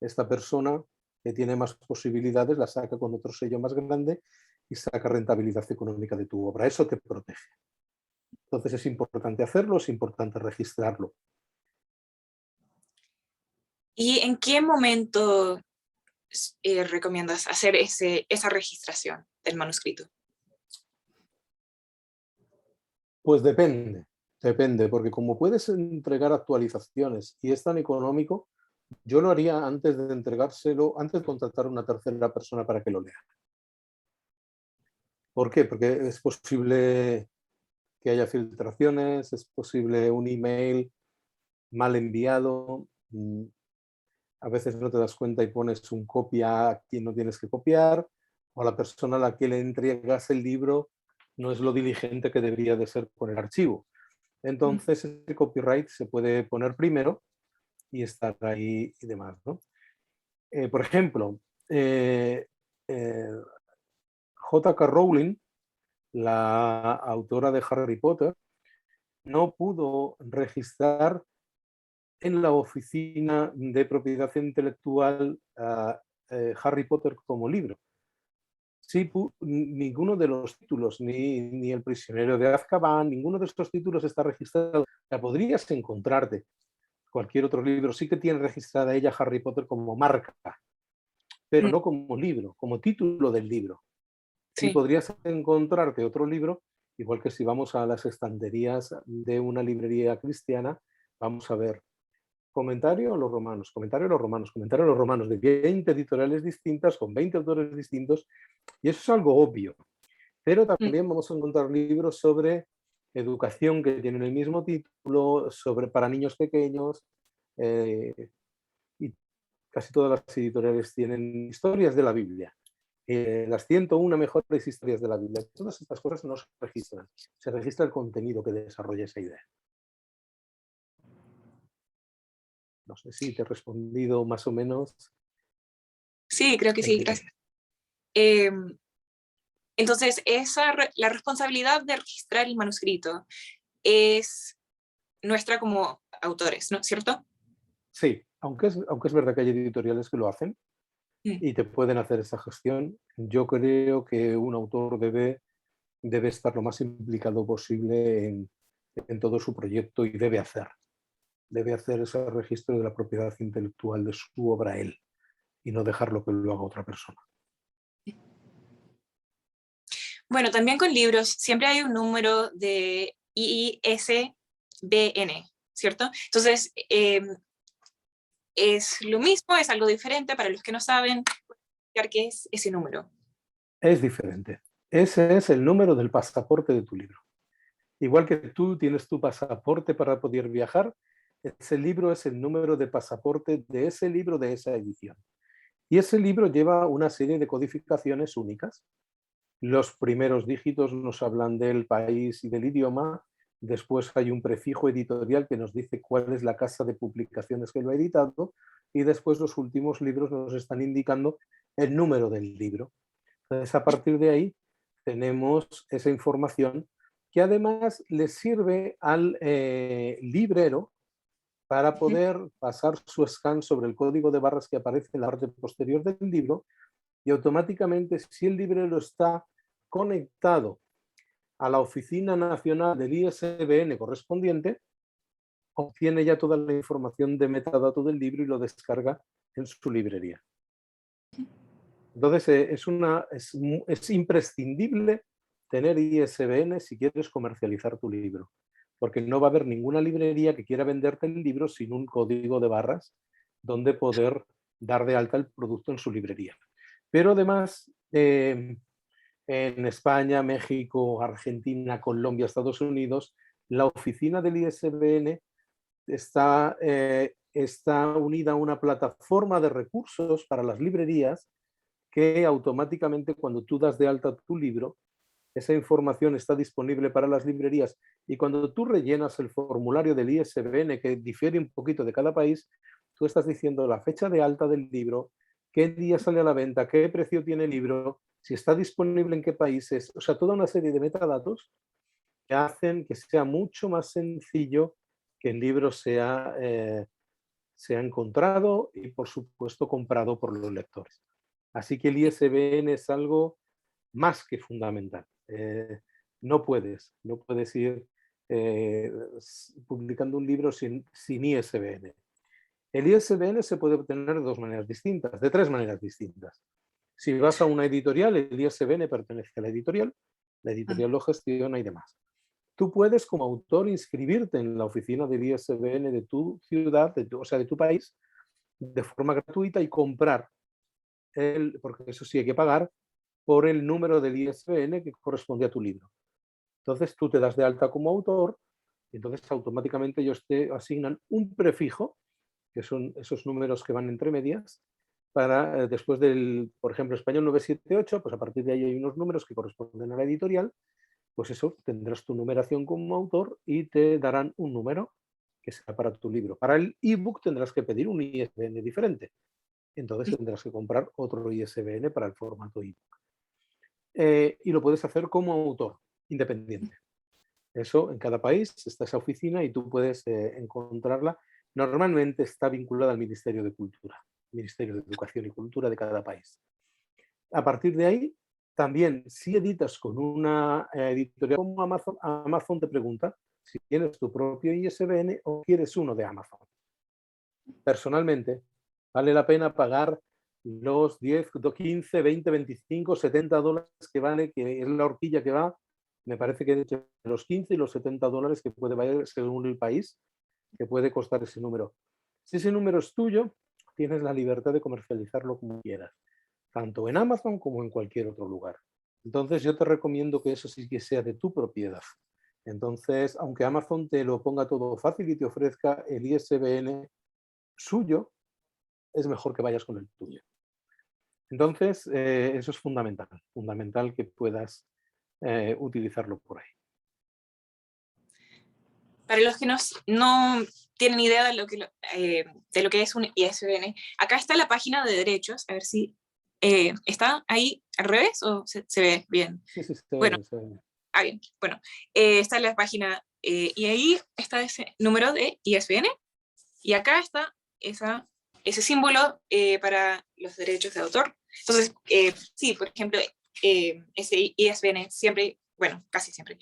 esta persona que tiene más posibilidades la saca con otro sello más grande y saca rentabilidad económica de tu obra. Eso te protege. Entonces es importante hacerlo, es importante registrarlo. ¿Y en qué momento recomiendas hacer esa registración del manuscrito? Pues depende, porque como puedes entregar actualizaciones y es tan económico, yo lo haría antes de entregárselo, antes de contratar a una tercera persona para que lo lea. ¿Por qué? Porque es posible que haya filtraciones, es posible un email mal enviado, a veces no te das cuenta y pones un copia a quien no tienes que copiar, o a la persona a la que le entregas el libro no es lo diligente que debería de ser con el archivo. Entonces, el copyright se puede poner primero y estar ahí y demás, ¿no? Por ejemplo, J.K. Rowling, la autora de Harry Potter, no pudo registrar en la oficina de propiedad intelectual Harry Potter como libro. Sí, ninguno de los títulos, ni El prisionero de Azkaban, ninguno de estos títulos está registrado. Ya podrías encontrarte cualquier otro libro. Sí que tiene registrada ella Harry Potter como marca, pero no como libro, como título del libro. Sí, podrías encontrarte otro libro, igual que si vamos a las estanterías de una librería cristiana, vamos a ver comentario a los romanos, comentario a los romanos, comentario a los romanos, de 20 editoriales distintas, con 20 autores distintos, y eso es algo obvio. Pero también vamos a encontrar libros sobre educación que tienen el mismo título, para niños pequeños, y casi todas las editoriales tienen historias de la Biblia. Las 101 mejores historias de la Biblia. Todas estas cosas no se registran. Se registra el contenido que desarrolla esa idea. No sé si te he respondido más o menos. Sí, creo que sí, gracias. Entonces, la responsabilidad de registrar el manuscrito es nuestra como autores, ¿no? ¿Cierto? Sí, aunque es verdad que hay editoriales que lo hacen y te pueden hacer esa gestión, yo creo que un autor debe estar lo más implicado posible en todo su proyecto y debe hacer ese registro de la propiedad intelectual de su obra él y no dejarlo que lo haga otra persona. Bueno, también con libros siempre hay un número de ISBN, ¿cierto? Entonces, es lo mismo, es algo diferente para los que no saben qué es ese número. Es diferente. Ese es el número del pasaporte de tu libro. Igual que tú tienes tu pasaporte para poder viajar, ese libro es el número de pasaporte de ese libro de esa edición. Y ese libro lleva una serie de codificaciones únicas. Los primeros dígitos nos hablan del país y del idioma. Después hay un prefijo editorial que nos dice cuál es la casa de publicaciones que lo ha editado. Y después los últimos libros nos están indicando el número del libro. Entonces, a partir de ahí tenemos esa información que además le sirve al librero para poder pasar su scan sobre el código de barras que aparece en la parte posterior del libro y automáticamente, si el librero está conectado a la Oficina Nacional del ISBN correspondiente, obtiene ya toda la información de metadato del libro y lo descarga en su librería. Entonces, es imprescindible tener ISBN si quieres comercializar tu libro, porque no va a haber ninguna librería que quiera venderte el libro sin un código de barras donde poder dar de alta el producto en su librería. Pero además, en España, México, Argentina, Colombia, Estados Unidos, la oficina del ISBN está unida a una plataforma de recursos para las librerías que automáticamente cuando tú das de alta tu libro, esa información está disponible para las librerías y cuando tú rellenas el formulario del ISBN, que difiere un poquito de cada país, tú estás diciendo la fecha de alta del libro, qué día sale a la venta, qué precio tiene el libro, si está disponible en qué países, o sea, toda una serie de metadatos que hacen que sea mucho más sencillo que el libro sea encontrado y, por supuesto, comprado por los lectores. Así que el ISBN es algo más que fundamental. No puedes ir publicando un libro sin ISBN. El ISBN se puede obtener de dos maneras distintas, de tres maneras distintas. Si vas a una editorial, el ISBN pertenece a la editorial lo gestiona y demás. Tú puedes, como autor, inscribirte en la oficina del ISBN de tu ciudad, o sea, de tu país, de forma gratuita y comprar, porque eso sí hay que pagar, por el número del ISBN que corresponde a tu libro. Entonces tú te das de alta como autor y entonces automáticamente ellos te asignan un prefijo, que son esos números que van entre medias, para después del, por ejemplo, español 978, pues a partir de ahí hay unos números que corresponden a la editorial, pues eso, tendrás tu numeración como autor y te darán un número que será para tu libro. Para el ebook tendrás que pedir un ISBN diferente. Entonces tendrás que comprar otro ISBN para el formato ebook. Y lo puedes hacer como autor, independiente. Eso, en cada país está esa oficina y tú puedes encontrarla. Normalmente está vinculada al Ministerio de Cultura, Ministerio de Educación y Cultura de cada país. A partir de ahí, también, si editas con una editorial como Amazon, Amazon te pregunta si tienes tu propio ISBN o quieres uno de Amazon. Personalmente, vale la pena pagar los 10, 15, 20, 25, 70 dólares que vale, que es la horquilla que va, me parece que entre los 15 y los 70 dólares que puede valer según el país, que puede costar ese número. Si ese número es tuyo, tienes la libertad de comercializarlo como quieras, tanto en Amazon como en cualquier otro lugar. Entonces yo te recomiendo que eso sí que sea de tu propiedad. Entonces, aunque Amazon te lo ponga todo fácil y te ofrezca el ISBN suyo, es mejor que vayas con el tuyo. Entonces, eso es fundamental que puedas utilizarlo por ahí. Para los que no tienen idea de lo que es un ISBN, acá está la página de derechos, a ver si está ahí al revés o se ve bien. Sí, bueno, se ve. Bien. Bueno, está la página y ahí está ese número de ISBN y acá está ese símbolo para los derechos de autor. Entonces, sí, por ejemplo, ese ISBN siempre, bueno, casi siempre,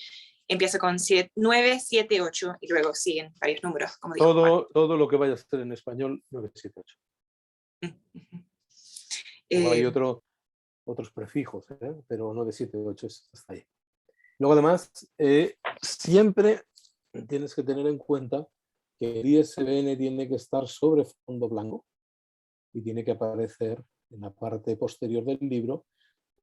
empieza con 978 y luego siguen varios números, como digo. Todo lo que vaya a ser en español, 978. Hay otros prefijos, pero 978 está ahí. Luego, además, siempre tienes que tener en cuenta que el ISBN tiene que estar sobre fondo blanco y tiene que aparecer en la parte posterior del libro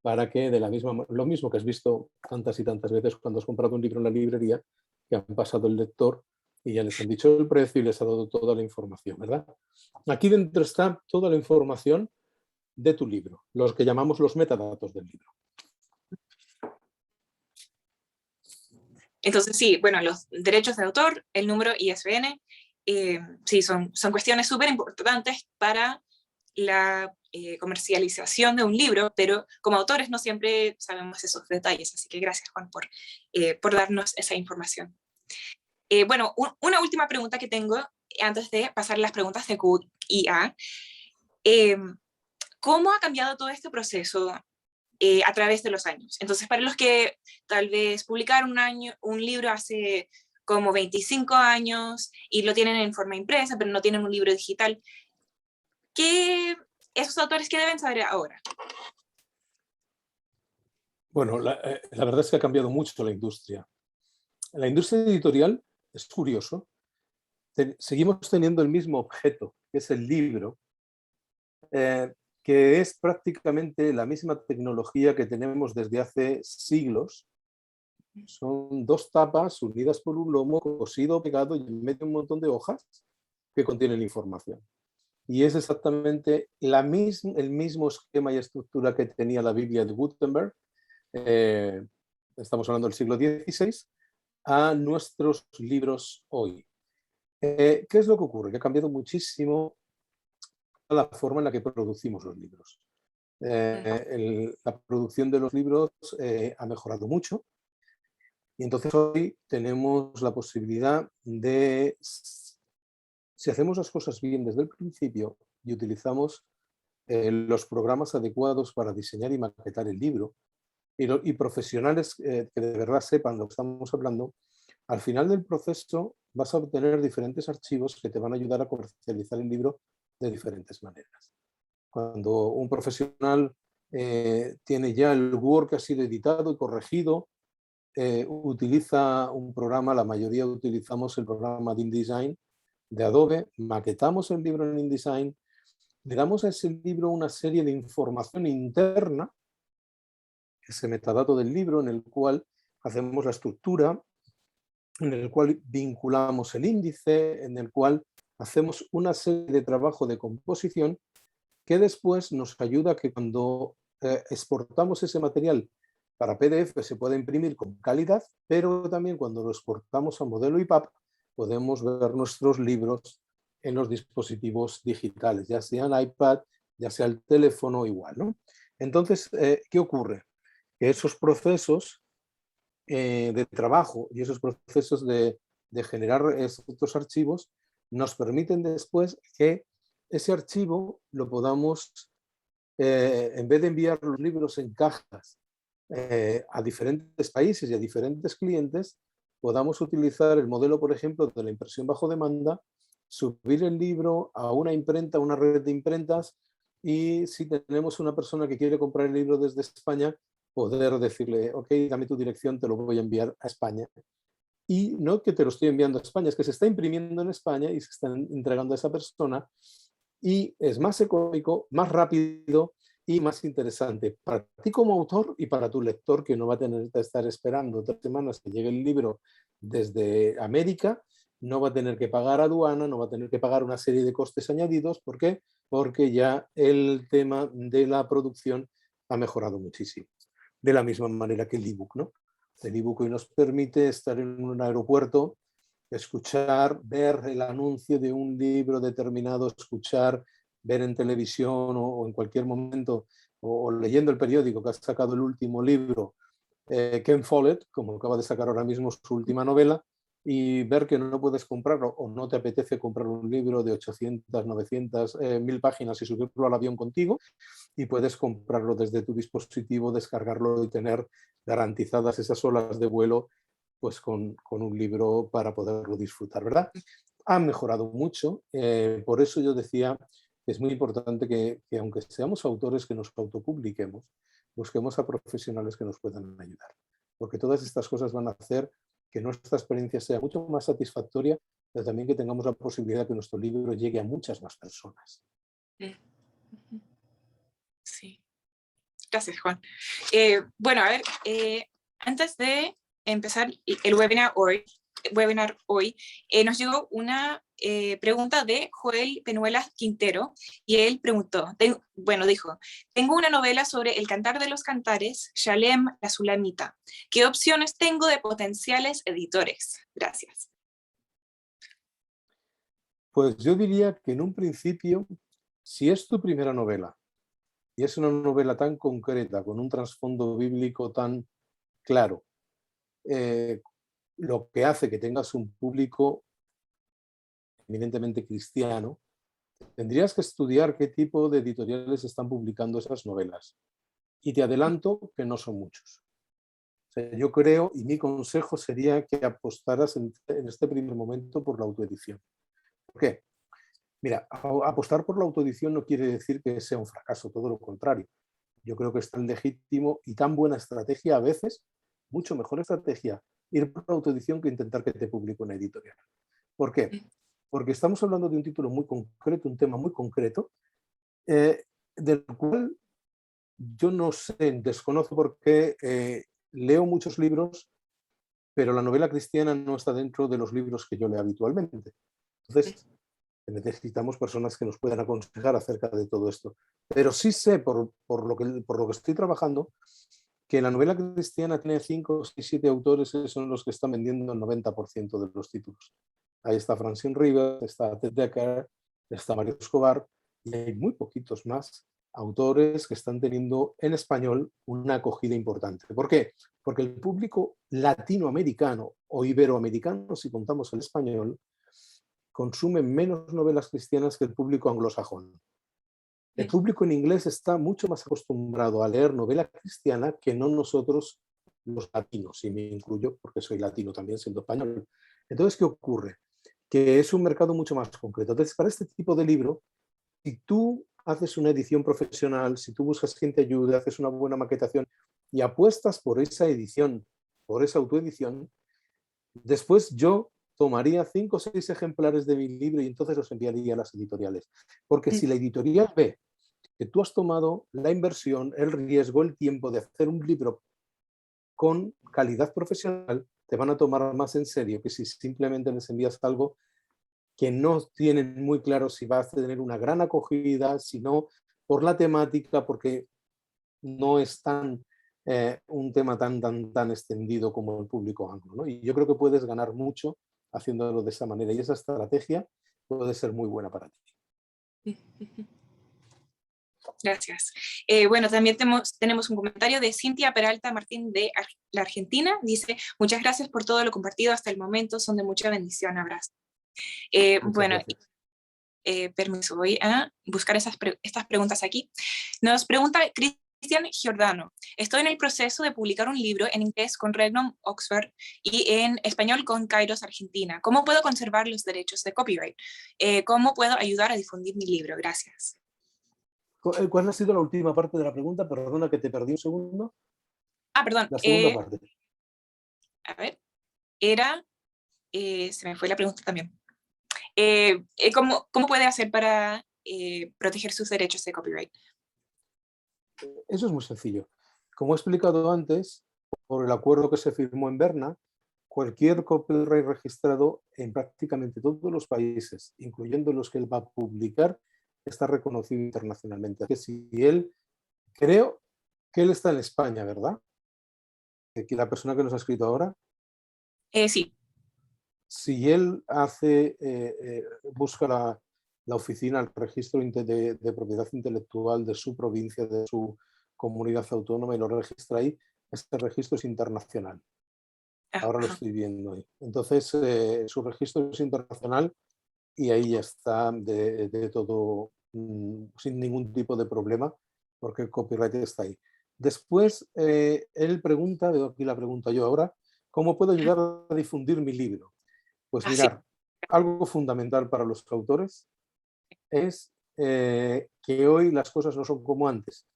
para que lo mismo que has visto tantas y tantas veces cuando has comprado un libro en la librería, que han pasado el lector y ya les han dicho el precio y les ha dado toda la información, ¿verdad? Aquí dentro está toda la información de tu libro, los que llamamos los metadatos del libro. Entonces, sí, bueno, los derechos de autor, el número ISBN, sí, son cuestiones súper importantes para la comercialización de un libro, pero como autores no siempre sabemos esos detalles, así que gracias, Juan, por darnos esa información. Bueno, una última pregunta que tengo antes de pasar las preguntas de QIA. ¿Cómo ha cambiado todo este proceso a través de los años? Entonces, para los que tal vez publicaron un libro hace como 25 años y lo tienen en forma impresa, pero no tienen un libro digital, esos autores qué deben saber ahora? Bueno, la verdad es que ha cambiado mucho la industria. La industria editorial es curioso. Seguimos teniendo el mismo objeto, que es el libro, que es prácticamente la misma tecnología que tenemos desde hace siglos. Son dos tapas unidas por un lomo, cosido, pegado y en medio un montón de hojas que contienen información. y es exactamente el mismo esquema y estructura que tenía la Biblia de Gutenberg, estamos hablando del siglo XVI, a nuestros libros hoy. ¿Qué es lo que ocurre? Que ha cambiado muchísimo la forma en la que producimos los libros. La producción de los libros ha mejorado mucho y entonces hoy tenemos la posibilidad de, si hacemos las cosas bien desde el principio y utilizamos los programas adecuados para diseñar y maquetar el libro y profesionales que de verdad sepan lo que estamos hablando, al final del proceso vas a obtener diferentes archivos que te van a ayudar a comercializar el libro de diferentes maneras. Cuando un profesional tiene ya el Word que ha sido editado y corregido, utiliza un programa, la mayoría utilizamos el programa de InDesign de Adobe, maquetamos el libro en InDesign, le damos a ese libro una serie de información interna, ese metadato del libro en el cual hacemos la estructura, en el cual vinculamos el índice, en el cual hacemos una serie de trabajo de composición que después nos ayuda a que cuando exportamos ese material para PDF se pueda imprimir con calidad, pero también cuando lo exportamos a modelo EPUB podemos ver nuestros libros en los dispositivos digitales, ya sea el iPad, ya sea el teléfono, igual, ¿no? Entonces, ¿qué ocurre? Que esos procesos de trabajo y esos procesos de generar estos archivos nos permiten después que ese archivo lo podamos, en vez de enviar los libros en cajas a diferentes países y a diferentes clientes, podamos utilizar el modelo, por ejemplo, de la impresión bajo demanda, subir el libro a una imprenta, a una red de imprentas, y si tenemos una persona que quiere comprar el libro desde España, poder decirle, ok, dame tu dirección, te lo voy a enviar a España. Y no que te lo estoy enviando a España, es que se está imprimiendo en España y se está entregando a esa persona, y es más económico, más rápido y más interesante para ti como autor y para tu lector, que no va a tener que estar esperando 3 semanas que llegue el libro desde América, no va a tener que pagar aduana, no va a tener que pagar una serie de costes añadidos. ¿Por qué? Porque ya el tema de la producción ha mejorado muchísimo. De la misma manera que el ebook, ¿no? El ebook hoy nos permite estar en un aeropuerto, escuchar, ver el anuncio de un libro determinado, escuchar, ver en televisión o en cualquier momento, o leyendo el periódico que ha sacado el último libro, Ken Follett, como acaba de sacar ahora mismo su última novela, y ver que no puedes comprarlo o no te apetece comprar un libro de 800, 900, 1000 páginas y subirlo al avión contigo, y puedes comprarlo desde tu dispositivo, descargarlo y tener garantizadas esas horas de vuelo, pues con un libro para poderlo disfrutar, ¿verdad? Han mejorado mucho, por eso yo decía que es muy importante que aunque seamos autores, que nos autopubliquemos, busquemos a profesionales que nos puedan ayudar, porque todas estas cosas van a hacer que nuestra experiencia sea mucho más satisfactoria, pero también que tengamos la posibilidad de que nuestro libro llegue a muchas más personas. Sí, gracias, Juan. Bueno, a ver, antes de empezar el webinar hoy, nos llegó una pregunta de Joel Penuelas Quintero, y él preguntó, dijo, tengo una novela sobre el cantar de los cantares, Shalem la Sulamita. ¿Qué opciones tengo de potenciales editores? Gracias. Pues yo diría que en un principio, si es tu primera novela y es una novela tan concreta, con un trasfondo bíblico tan claro, lo que hace que tengas un público eminentemente cristiano, tendrías que estudiar qué tipo de editoriales están publicando esas novelas. Y te adelanto que no son muchos. O sea, yo creo, y mi consejo sería que apostaras en este primer momento por la autoedición. ¿Por qué? Mira, apostar por la autoedición no quiere decir que sea un fracaso, todo lo contrario. Yo creo que es tan legítimo y tan buena estrategia a veces, mucho mejor estrategia, ir por la autoedición que intentar que te publique una editorial. ¿Por qué? Porque estamos hablando de un título muy concreto, un tema muy concreto, del cual yo no sé, desconozco porque leo muchos libros, pero la novela cristiana no está dentro de los libros que yo leo habitualmente. Entonces, Necesitamos personas que nos puedan aconsejar acerca de todo esto. Pero sí sé, por lo que estoy trabajando, que la novela cristiana tiene 5, 6, 7 autores, son los que están vendiendo el 90% de los títulos. Ahí está Francine Rivers, está Ted Dekker, está Mario Escobar, y hay muy poquitos más autores que están teniendo en español una acogida importante. ¿Por qué? Porque el público latinoamericano o iberoamericano, si contamos el español, consume menos novelas cristianas que el público anglosajón. El público en inglés está mucho más acostumbrado a leer novela cristiana que no nosotros los latinos, y me incluyo porque soy latino también siendo español. Entonces, ¿qué ocurre? Que es un mercado mucho más concreto. Entonces, para este tipo de libro, si tú haces una edición profesional, si tú buscas quien te ayude, haces una buena maquetación y apuestas por esa edición, por esa autoedición, después yo tomaría 5 o 6 ejemplares de mi libro y entonces los enviaría a las editoriales. Porque si la editorial ve que tú has tomado la inversión, el riesgo, el tiempo de hacer un libro con calidad profesional, te van a tomar más en serio que si simplemente les envías algo que no tienen muy claro si va a tener una gran acogida, si no, por la temática, porque no es un tema tan extendido como el público anglo, ¿no? Y yo creo que puedes ganar mucho haciéndolo de esa manera, y esa estrategia puede ser muy buena para ti. Gracias. Bueno, también tenemos un comentario de Cintia Peralta Martín de la Argentina. Dice, muchas gracias por todo lo compartido hasta el momento, son de mucha bendición, abrazo. Bueno, permiso, voy a buscar estas preguntas aquí. Nos pregunta Cristian Giordano, estoy en el proceso de publicar un libro en inglés con Regnum Oxford y en español con Kairos Argentina. ¿Cómo puedo conservar los derechos de copyright? ¿Cómo puedo ayudar a difundir mi libro? Gracias. ¿Cuál ha sido la última parte de la pregunta? Perdona que te perdí un segundo. Perdón. La segunda parte. A ver, se me fue la pregunta también. ¿Cómo puede hacer para proteger sus derechos de copyright? Eso es muy sencillo. Como he explicado antes, por el acuerdo que se firmó en Berna, cualquier copyright registrado en prácticamente todos los países, incluyendo los que él va a publicar, está reconocido internacionalmente. Que si él, creo que él está en España, ¿verdad? La persona que nos ha escrito ahora. Sí. Si él busca la oficina, el registro de propiedad intelectual de su provincia, de su comunidad autónoma, y lo registra ahí, este registro es internacional. Ahora lo estoy viendo ahí. Entonces, su registro es internacional y ahí ya está de todo, sin ningún tipo de problema, porque el copyright está ahí. Después, él pregunta, veo aquí la pregunta yo ahora, ¿cómo puedo ayudar a difundir mi libro? Pues mirar, algo fundamental para los autores es que hoy las cosas no son como antes.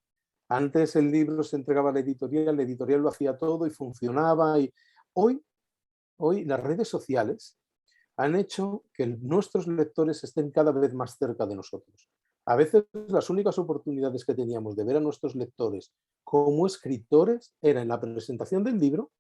Antes el libro se entregaba a la editorial lo hacía todo y funcionaba. Y hoy las redes sociales han hecho que nuestros lectores estén cada vez más cerca de nosotros. A veces las únicas oportunidades que teníamos de ver a nuestros lectores como escritores era en la presentación del libro,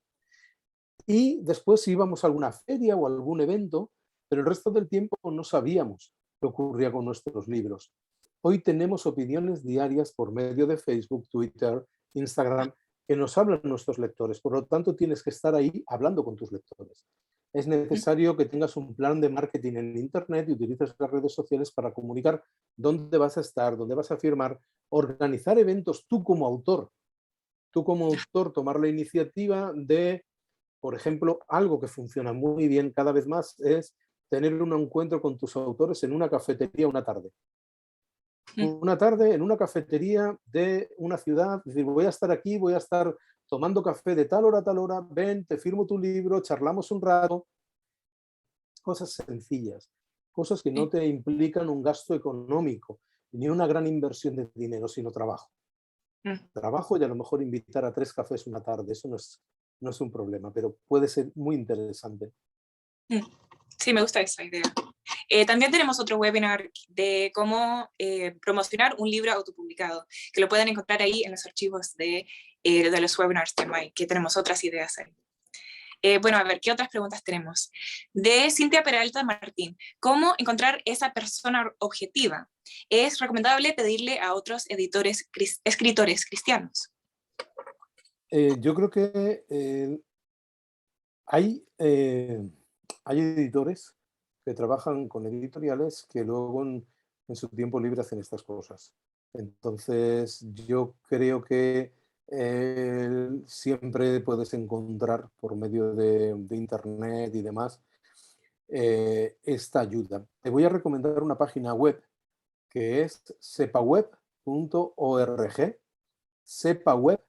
y después íbamos a alguna feria o algún evento, pero el resto del tiempo no sabíamos qué ocurría con nuestros libros. Hoy tenemos opiniones diarias por medio de Facebook, Twitter, Instagram, que nos hablan nuestros lectores. Por lo tanto, tienes que estar ahí hablando con tus lectores. Es necesario que tengas un plan de marketing en Internet y utilices las redes sociales para comunicar dónde vas a estar, dónde vas a firmar, organizar eventos tú como autor. Tú como autor tomar la iniciativa de, por ejemplo, algo que funciona muy bien cada vez más es tener un encuentro con tus autores en una cafetería una tarde. Una tarde en una cafetería de una ciudad, es decir, voy a estar aquí, voy a estar tomando café de tal hora a tal hora, ven, te firmo tu libro, charlamos un rato. Cosas sencillas, cosas que no te implican un gasto económico, ni una gran inversión de dinero, sino trabajo. Trabajo y a lo mejor invitar a 3 cafés una tarde, eso no es un problema, pero puede ser muy interesante. Sí, me gusta esa idea. También tenemos otro webinar de cómo promocionar un libro autopublicado, que lo pueden encontrar ahí en los archivos de los webinars de Mike, que tenemos otras ideas ahí. Bueno, a ver, ¿qué otras preguntas tenemos? De Cintia Peralta Martín. ¿Cómo encontrar esa persona objetiva? ¿Es recomendable pedirle a otros escritores cristianos? Yo creo que hay editores que trabajan con editoriales que luego en su tiempo libre hacen estas cosas. Entonces, yo creo que siempre puedes encontrar por medio de internet y demás esta ayuda. Te voy a recomendar una página web que es sepaweb.org. sepaweb.org.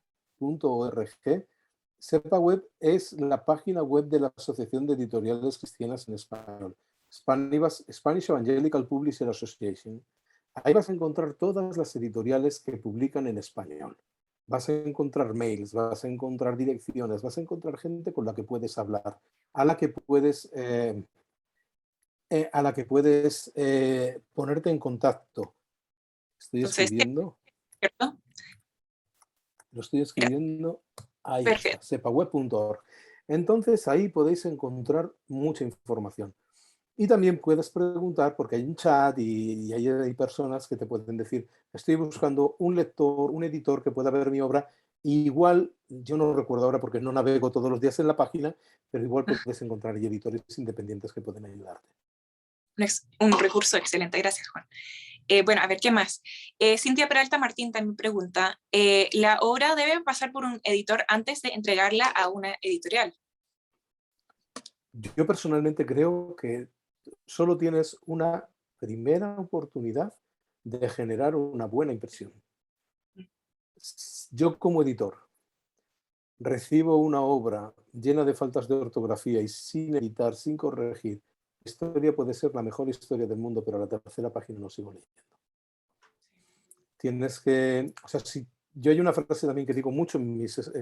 SEPAweb es la página web de la Asociación de Editoriales Cristianas en Español, Spanish Evangelical Publisher Association. Ahí vas a encontrar todas las editoriales que publican en español. Vas a encontrar mails, vas a encontrar direcciones, vas a encontrar gente con la que puedes hablar, a la que puedes ponerte en contacto. Estoy Entonces, escribiendo. ¿cierto? Lo estoy Ya, escribiendo. Ahí está, perfecto. sepaweb.org. Entonces ahí podéis encontrar mucha información. Y también puedes preguntar, porque hay un chat y hay personas que te pueden decir, estoy buscando un lector, un editor que pueda ver mi obra. Y igual, yo no recuerdo ahora porque no navego todos los días en la página, pero igual puedes encontrar ahí editores independientes que pueden ayudarte. Un recurso excelente, gracias, Juan. Bueno, a ver, ¿qué más? Cintia Peralta Martín también pregunta, ¿la obra debe pasar por un editor antes de entregarla a una editorial? Yo personalmente creo que solo tienes una primera oportunidad de generar una buena impresión. Yo como editor recibo una obra llena de faltas de ortografía y sin editar, sin corregir. La historia puede ser la mejor historia del mundo, pero a la tercera página no sigo leyendo. Tienes que, o sea, si, yo hay una frase también que digo mucho en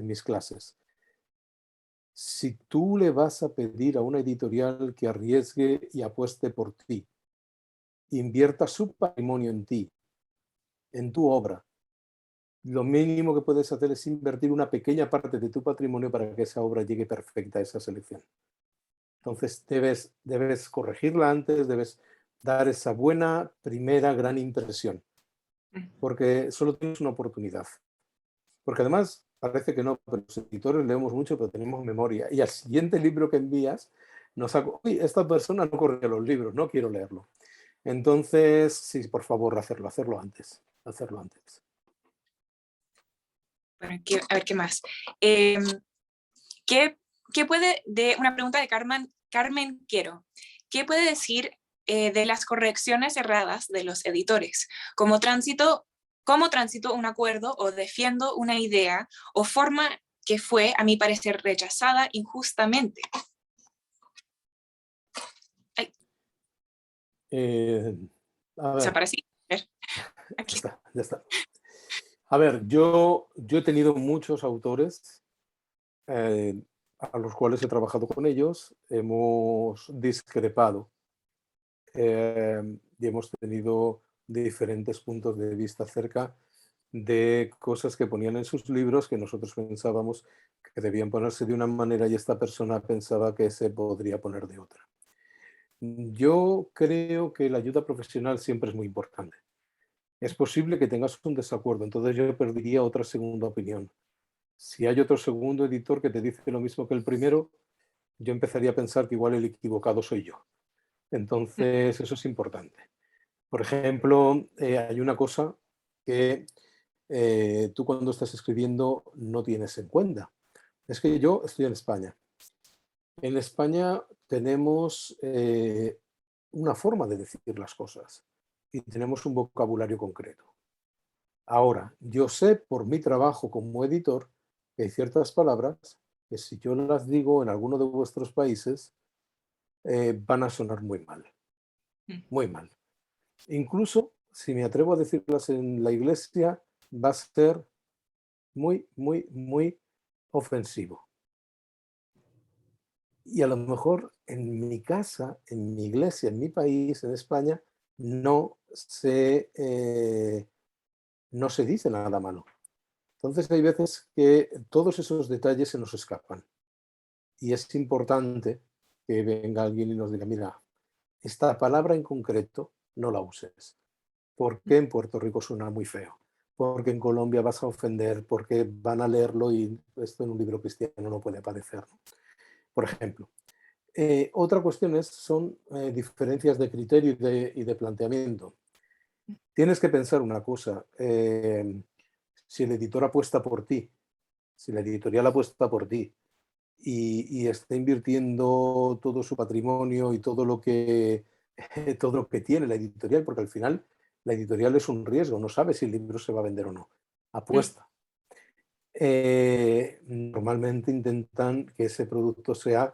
mis clases. Si tú le vas a pedir a una editorial que arriesgue y apueste por ti, invierta su patrimonio en ti, en tu obra, lo mínimo que puedes hacer es invertir una pequeña parte de tu patrimonio para que esa obra llegue perfecta a esa selección. Entonces debes corregirla antes, debes dar esa buena primera gran impresión, porque solo tienes una oportunidad. Porque además parece que no, pero los editores leemos mucho, pero tenemos memoria. Y al siguiente libro que envías, uy, esta persona no corrigió los libros, no quiero leerlo. Entonces, sí, por favor, hacerlo antes. Hacerlo antes. Bueno, a ver, ¿qué más? ¿Qué puede, de una pregunta de Carmen Quiero, ¿qué puede decir de las correcciones erradas de los editores? ¿Cómo transito un acuerdo o defiendo una idea o forma que fue, a mi parecer, rechazada injustamente? Ay, A ver, desaparecí. A ver, ya aquí. está, ya está. A ver, yo he tenido muchos autores eh, a los cuales he trabajado con ellos, hemos discrepado y hemos tenido diferentes puntos de vista acerca de cosas que ponían en sus libros que nosotros pensábamos que debían ponerse de una manera y esta persona pensaba que se podría poner de otra. Yo creo que la ayuda profesional siempre es muy importante. Es posible que tengas un desacuerdo, entonces yo pediría otra segunda opinión. Si hay otro segundo editor que te dice lo mismo que el primero, yo empezaría a pensar que igual el equivocado soy yo. Entonces, eso es importante. Por ejemplo, hay una cosa que tú cuando estás escribiendo no tienes en cuenta. Es que yo estoy en España. En España tenemos una forma de decir las cosas y tenemos un vocabulario concreto. Ahora, yo sé por mi trabajo como editor que hay ciertas palabras que si yo las digo en alguno de vuestros países van a sonar muy mal, muy mal. Incluso si me atrevo a decirlas en la iglesia, va a ser muy, muy, muy ofensivo. Y a lo mejor en mi casa, en mi iglesia, en mi país, en España, no se dice nada malo. Entonces hay veces que todos esos detalles se nos escapan. y es importante que venga alguien y nos diga, mira, esta palabra en concreto no la uses, porque en Puerto Rico suena muy feo, porque en Colombia vas a ofender, porque van a leerlo y esto en un libro cristiano no puede aparecer, ¿no? Por ejemplo. Otra cuestión son diferencias de criterio y de planteamiento. Tienes que pensar una cosa, si el editor apuesta por ti, si la editorial apuesta por ti y está invirtiendo todo su patrimonio y todo lo que tiene la editorial, porque al final la editorial es un riesgo, no sabe si el libro se va a vender o no, apuesta. Normalmente intentan que ese producto sea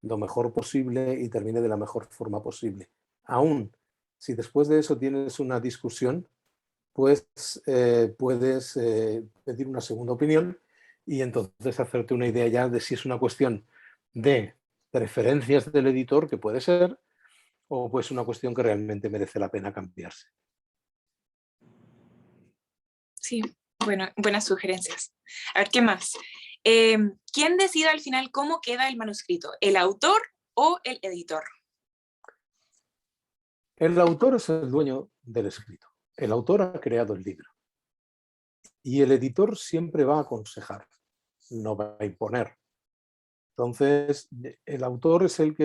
lo mejor posible y termine de la mejor forma posible. Aún si después de eso tienes una discusión, pues puedes pedir una segunda opinión y entonces hacerte una idea ya de si es una cuestión de preferencias del editor, que puede ser, o pues una cuestión que realmente merece la pena cambiarse. Sí, bueno, buenas sugerencias. A ver, ¿qué más? ¿Quién decide al final cómo queda el manuscrito? ¿El autor o el editor? El autor es el dueño del escrito. El autor ha creado el libro. Y el editor siempre va a aconsejar, no va a imponer. Entonces, el autor es el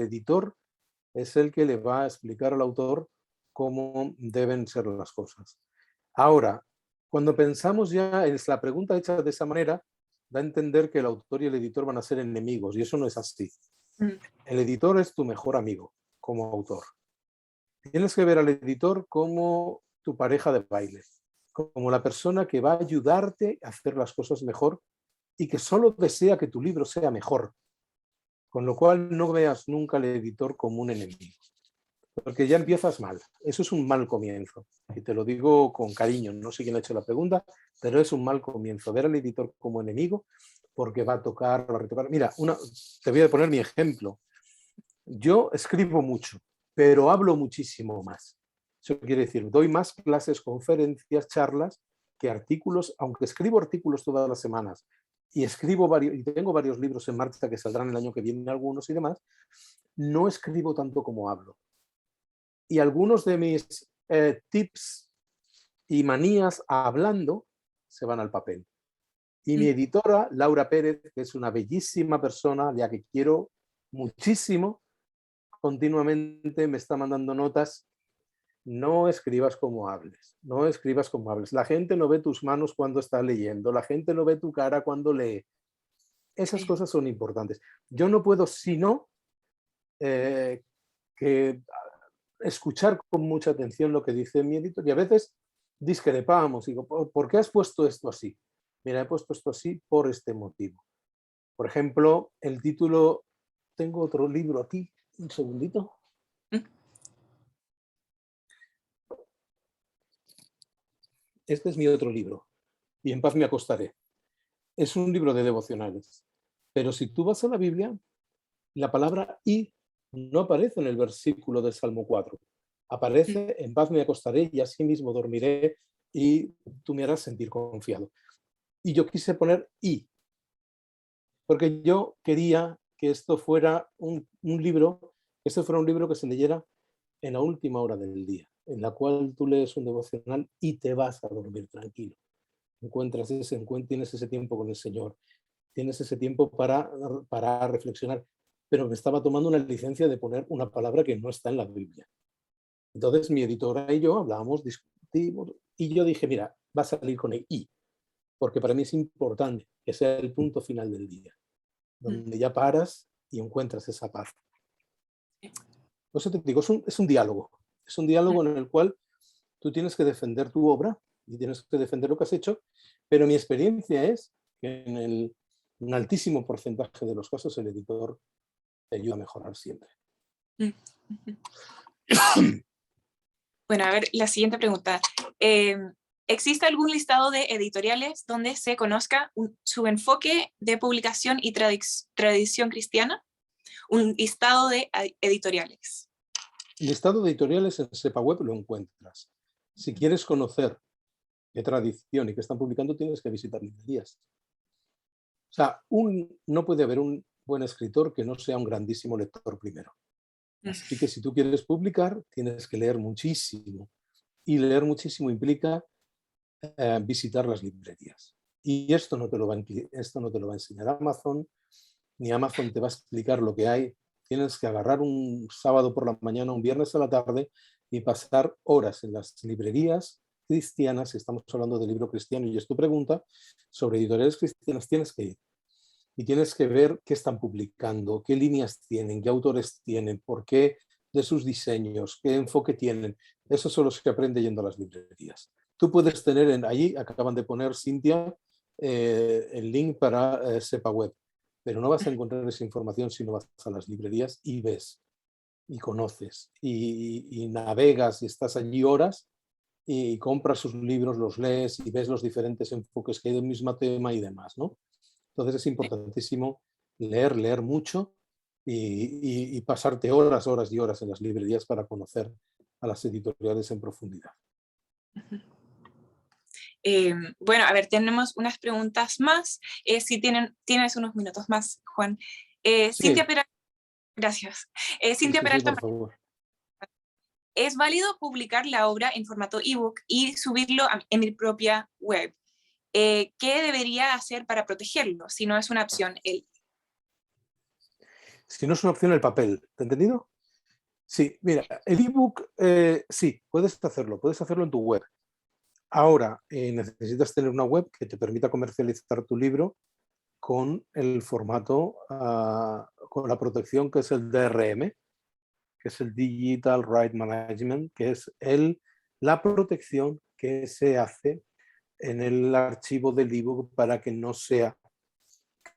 editor es el que le va a explicar al autor cómo deben ser las cosas. Ahora, cuando pensamos ya en la pregunta hecha de esa manera, da a entender que el autor y el editor van a ser enemigos, y eso no es así. El editor es tu mejor amigo como autor. Tienes que ver al editor como tu pareja de baile, como la persona que va a ayudarte a hacer las cosas mejor y que solo desea que tu libro sea mejor. Con lo cual no veas nunca al editor como un enemigo, porque ya empiezas mal. Eso es un mal comienzo. Y te lo digo con cariño, no sé quién ha hecho la pregunta, pero es un mal comienzo. Ver al editor como enemigo porque va a tocar, va a retocar. Mira, te voy a poner mi ejemplo. Yo escribo mucho, pero hablo muchísimo más. Eso quiere decir, doy más clases, conferencias, charlas que artículos, aunque escribo artículos todas las semanas y escribo varios, y tengo varios libros en marcha que saldrán el año que viene algunos y demás, no escribo tanto como hablo. Y algunos de mis tips y manías hablando se van al papel. Y mi editora, Laura Pérez, que es una bellísima persona, a la que quiero muchísimo, continuamente me está mandando notas. No escribas como hables, no escribas como hables. La gente no ve tus manos cuando está leyendo, la gente no ve tu cara cuando lee. Esas cosas son importantes. Yo no puedo sino que escuchar con mucha atención lo que dice mi editor y a veces discrepamos. Digo, ¿por qué has puesto esto así? Mira, he puesto esto así por este motivo. Por ejemplo, el título, tengo otro libro aquí, un segundito. Este es mi otro libro, y en paz me acostaré. Es un libro de devocionales, pero si tú vas a la Biblia, la palabra y no aparece en el versículo del Salmo 4. Aparece en paz me acostaré y así mismo dormiré y tú me harás sentir confiado. Y yo quise poner y, porque yo quería que esto fuera un libro, que se leyera en la última hora del día, en la cual tú lees un devocional y te vas a dormir tranquilo. Tienes ese tiempo con el Señor, tienes ese tiempo para reflexionar, pero me estaba tomando una licencia de poner una palabra que no está en la Biblia. Entonces mi editora y yo hablábamos, discutimos, y yo dije, mira, va a salir con el I, porque para mí es importante que sea el punto final del día, donde ya paras y encuentras esa paz. Por eso te digo, es un diálogo en el cual tú tienes que defender tu obra y tienes que defender lo que has hecho, pero mi experiencia es que en un altísimo porcentaje de los casos el editor te ayuda a mejorar siempre. Bueno, a ver, la siguiente pregunta. ¿Existe algún listado de editoriales donde se conozca su enfoque de publicación y tradición cristiana? Un listado de editoriales. El listado de editoriales en SepaWeb lo encuentras. Si quieres conocer qué tradición y qué están publicando, tienes que visitar librerías. O sea, no puede haber un buen escritor que no sea un grandísimo lector primero. Así que si tú quieres publicar, tienes que leer muchísimo. Y leer muchísimo implica visitar las librerías. Y esto no te lo va a enseñar Amazon, ni Amazon te va a explicar lo que hay. Tienes que agarrar un sábado por la mañana, un viernes a la tarde y pasar horas en las librerías cristianas, si estamos hablando de libro cristiano y es tu pregunta, sobre editoriales cristianas, tienes que ir. Y tienes que ver qué están publicando, qué líneas tienen, qué autores tienen, por qué de sus diseños, qué enfoque tienen. Esos son los que aprende yendo a las librerías. Tú puedes tener allí, acaban de poner Cintia, el link para SepaWeb, pero no vas a encontrar esa información si no vas a las librerías y ves, y conoces, y navegas y estás allí horas y compras sus libros, los lees y ves los diferentes enfoques que hay del mismo tema y demás, ¿no? Entonces es importantísimo leer mucho y pasarte horas y horas en las librerías para conocer a las editoriales en profundidad. Bueno, a ver, tenemos unas preguntas más. Si tienes unos minutos más, Juan. Sí, Cintia Peralta, gracias. Cintia sí, Peralta, por favor. ¿es válido publicar la obra en formato ebook y subirlo en mi propia web? ¿Qué debería hacer para protegerlo si no es una opción? Si no es una opción el papel, ¿te he entendido? Sí, mira, el ebook, sí, puedes hacerlo en tu web. Ahora, necesitas tener una web que te permita comercializar tu libro con el formato, con la protección que es el DRM, que es el Digital Right Management, que es la protección que se hace en el archivo del ebook para que no sea,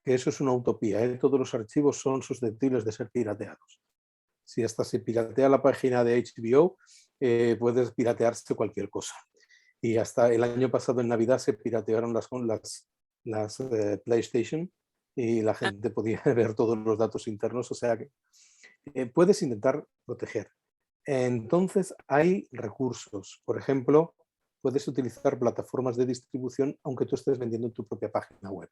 que eso es una utopía, ¿eh? Todos los archivos son susceptibles de ser pirateados. Si hasta se piratea la página de HBO, puedes piratearse cualquier cosa. Y hasta el año pasado en Navidad se piratearon las PlayStation y la gente podía ver todos los datos internos, o sea que puedes intentar proteger. Entonces hay recursos, por ejemplo, puedes utilizar plataformas de distribución aunque tú estés vendiendo en tu propia página web.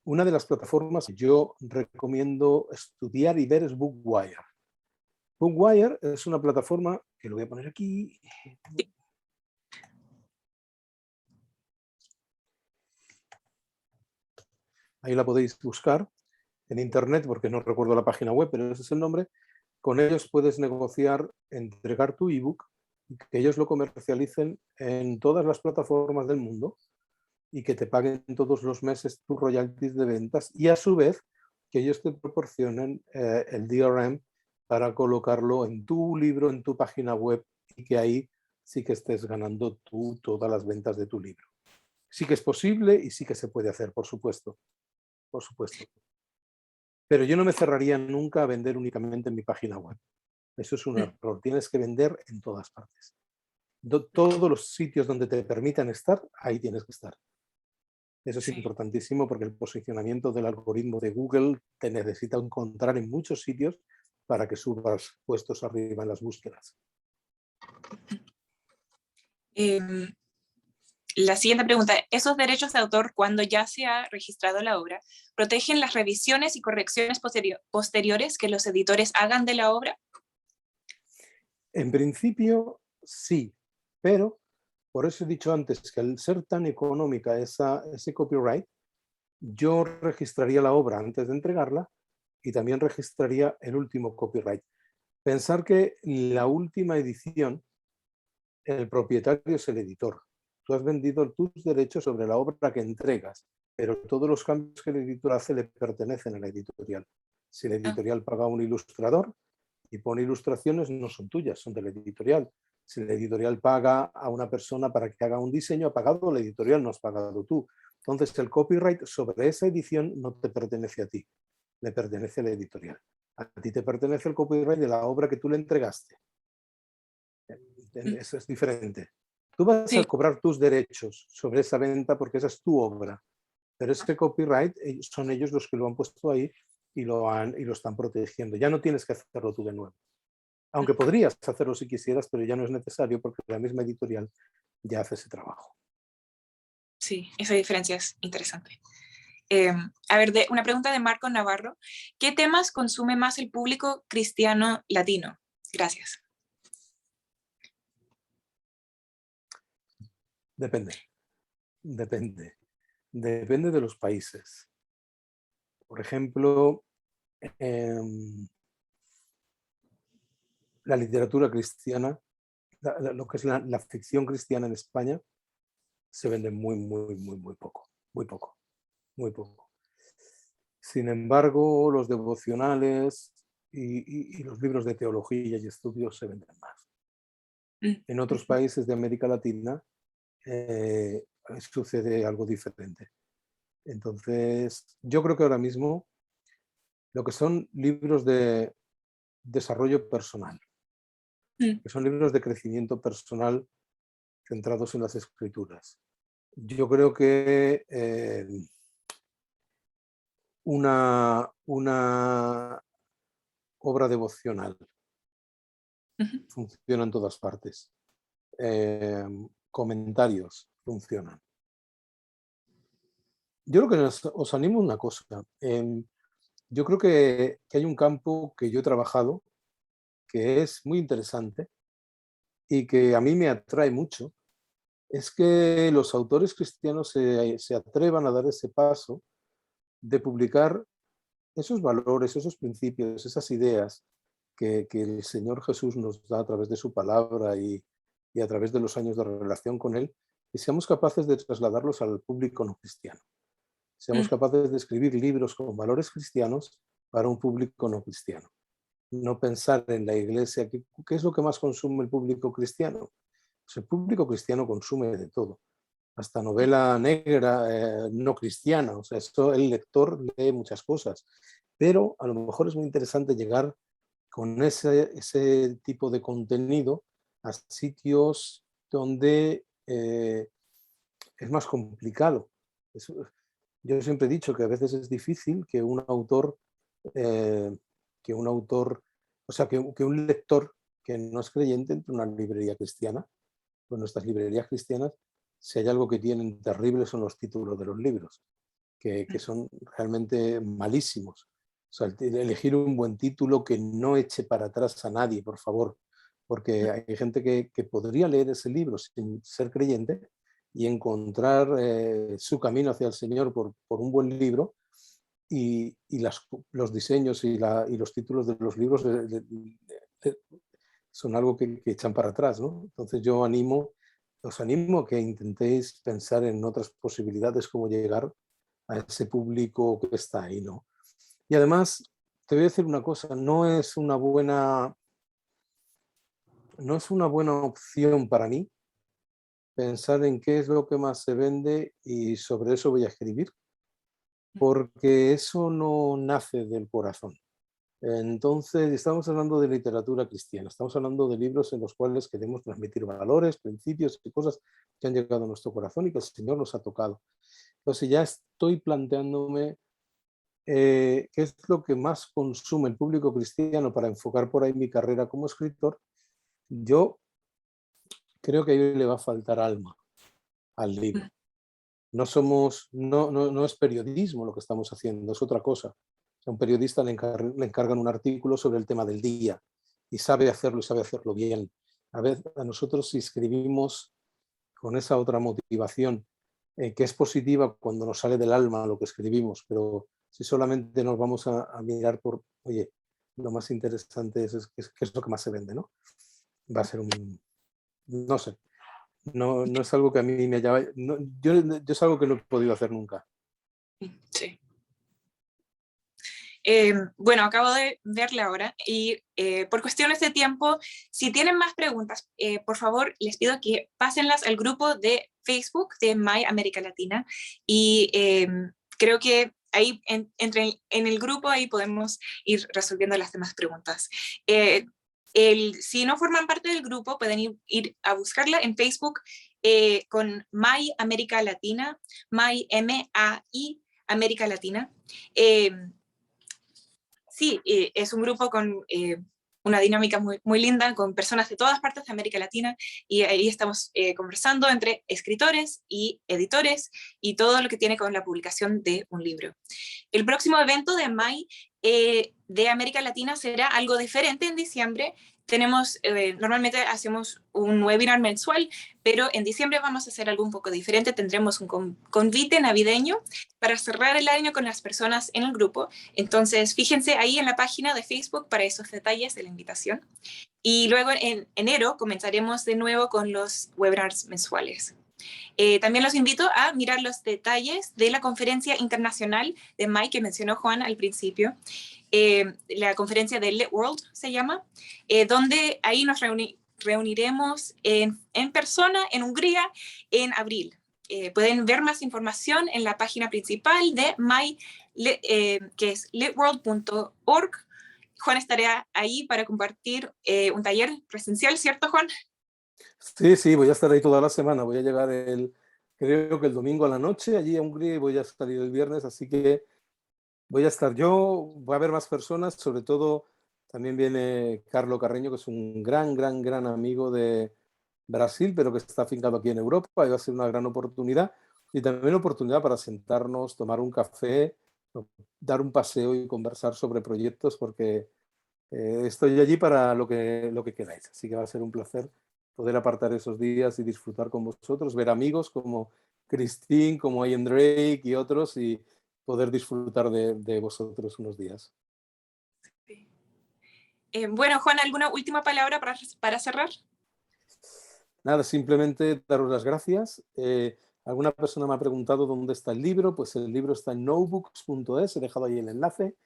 Una de las plataformas que yo recomiendo estudiar y ver es Bookwire. Bookwire es una plataforma que lo voy a poner aquí. Ahí la podéis buscar en internet porque no recuerdo la página web, pero ese es el nombre. Con ellos puedes negociar, entregar tu ebook y que ellos lo comercialicen en todas las plataformas del mundo y que te paguen todos los meses tus royalties de ventas y a su vez que ellos te proporcionen el DRM para colocarlo en tu libro, en tu página web y que ahí sí que estés ganando tú todas las ventas de tu libro. Sí que es posible y sí que se puede hacer, por supuesto. Por supuesto. Pero yo no me cerraría nunca a vender únicamente en mi página web. Eso es un error. Tienes que vender en todas partes. Todos los sitios donde te permitan estar, ahí tienes que estar. Eso es importantísimo porque el posicionamiento del algoritmo de Google te necesita encontrar en muchos sitios para que subas puestos arriba en las búsquedas. La siguiente pregunta, ¿esos derechos de autor, cuando ya se ha registrado la obra, protegen las revisiones y correcciones posteriores que los editores hagan de la obra? En principio, sí, pero por eso he dicho antes que al ser tan económica ese copyright, yo registraría la obra antes de entregarla y también registraría el último copyright. Pensar que la última edición, el propietario es el editor. Tú has vendido tus derechos sobre la obra que entregas, pero todos los cambios que el editor hace le pertenecen a la editorial. Si la editorial paga a un ilustrador y pone ilustraciones, no son tuyas, son de la editorial. Si la editorial paga a una persona para que haga un diseño, ha pagado la editorial, no has pagado tú. Entonces, el copyright sobre esa edición no te pertenece a ti, le pertenece a la editorial. A ti te pertenece el copyright de la obra que tú le entregaste. Eso es diferente. Tú vas a cobrar tus derechos sobre esa venta porque esa es tu obra, pero ese copyright son ellos los que lo han puesto ahí y lo están protegiendo. Ya no tienes que hacerlo tú de nuevo. Aunque podrías hacerlo si quisieras, pero ya no es necesario porque la misma editorial ya hace ese trabajo. Sí, esa diferencia es interesante. A ver, una pregunta de Marco Navarro. ¿Qué temas consume más el público cristiano latino? Gracias. Depende, depende de los países. Por ejemplo, la literatura cristiana, lo que es la ficción cristiana en España, se vende muy poco, muy poco. Sin embargo, los devocionales y los libros de teología y estudios se venden más. En otros países de América Latina sucede algo diferente. Entonces, yo creo que ahora mismo lo que son libros de desarrollo personal, que son libros de crecimiento personal centrados en las escrituras. Yo creo que una obra devocional funciona en todas partes. Comentarios funcionan. Yo creo que os animo a una cosa. Yo creo que hay un campo que yo he trabajado que es muy interesante y que a mí me atrae mucho, es que los autores cristianos se atrevan a dar ese paso de publicar esos valores, esos principios, esas ideas que el Señor Jesús nos da a través de su palabra y a través de los años de relación con Él, y seamos capaces de trasladarlos al público no cristiano. Seamos capaces de escribir libros con valores cristianos para un público no cristiano. No pensar en la iglesia, ¿qué es lo que más consume el público cristiano? Pues el público cristiano consume de todo, hasta novela negra no cristiana, o sea, el lector lee muchas cosas, pero a lo mejor es muy interesante llegar con ese tipo de contenido a sitios donde es más complicado. Yo siempre he dicho que a veces es difícil que un autor, o sea, que un lector que no es creyente entre una librería cristiana. Pues nuestras librerías cristianas, si hay algo que tienen terribles son los títulos de los libros, que son realmente malísimos. O sea, elegir un buen título que no eche para atrás a nadie, por favor, porque hay gente que podría leer ese libro sin ser creyente y encontrar su camino hacia el Señor por un buen libro, y los diseños y los títulos de los libros son algo que echan para atrás, ¿no? Entonces yo os animo a que intentéis pensar en otras posibilidades, como llegar a ese público que está ahí, ¿no? Y además, te voy a decir una cosa, no es una buena opción para mí pensar en qué es lo que más se vende y sobre eso voy a escribir, porque eso no nace del corazón. Entonces, estamos hablando de literatura cristiana, estamos hablando de libros en los cuales queremos transmitir valores, principios y cosas que han llegado a nuestro corazón y que el Señor nos ha tocado. Entonces, ya estoy planteándome qué es lo que más consume el público cristiano para enfocar por ahí mi carrera como escritor. Yo creo que ahí le va a faltar alma al libro. No es periodismo lo que estamos haciendo, es otra cosa. A un periodista le encargan un artículo sobre el tema del día y sabe hacerlo bien. A nosotros, si escribimos con esa otra motivación, que es positiva cuando nos sale del alma lo que escribimos, pero si solamente nos vamos a mirar por, oye, lo más interesante es qué es lo que más se vende, ¿no? Va a ser no sé, no es algo que a mí me haya... yo es algo que no he podido hacer nunca. Sí. Bueno, acabo de verla ahora y por cuestiones de tiempo, si tienen más preguntas, por favor, les pido que pásenlas al grupo de Facebook de My América Latina y creo que ahí, en el grupo, ahí podemos ir resolviendo las demás preguntas. Si no forman parte del grupo, pueden ir a buscarla en Facebook con My América Latina, My M-A-I América Latina. Sí, es un grupo con una dinámica muy, muy linda con personas de todas partes de América Latina, y ahí estamos conversando entre escritores y editores y todo lo que tiene con la publicación de un libro. El próximo evento de MAI de América Latina será algo diferente en diciembre. Normalmente hacemos un webinar mensual, pero en diciembre vamos a hacer algo un poco diferente. Tendremos un convite navideño para cerrar el año con las personas en el grupo. Entonces, fíjense ahí en la página de Facebook para esos detalles de la invitación. Y luego en enero comenzaremos de nuevo con los webinars mensuales. También los invito a mirar los detalles de la conferencia internacional de MAI que mencionó Juan al principio. La conferencia de Lit World se llama, donde ahí nos reuniremos en persona en Hungría en abril. Pueden ver más información en la página principal de MAI, que es litworld.org. Juan estará ahí para compartir un taller presencial, ¿cierto, Juan? Sí, sí, voy a estar ahí toda la semana. Voy a llegar creo que el domingo a la noche allí a Hungría y voy a salir el viernes, así que voy a estar yo, voy a ver más personas, sobre todo también viene Carlo Carreño, que es un gran amigo de Brasil, pero que está afincado aquí en Europa, y va a ser una gran oportunidad, y también una oportunidad para sentarnos, tomar un café, dar un paseo y conversar sobre proyectos, porque estoy allí para lo que queráis, así que va a ser un placer poder apartar esos días y disfrutar con vosotros, ver amigos como Christine, como Ian Drake y otros, y poder disfrutar de vosotros unos días. Bueno, Juan, ¿alguna última palabra para cerrar? Nada, simplemente daros las gracias. Alguna persona me ha preguntado dónde está el libro, pues el libro está en nobooks.es, he dejado ahí el enlace.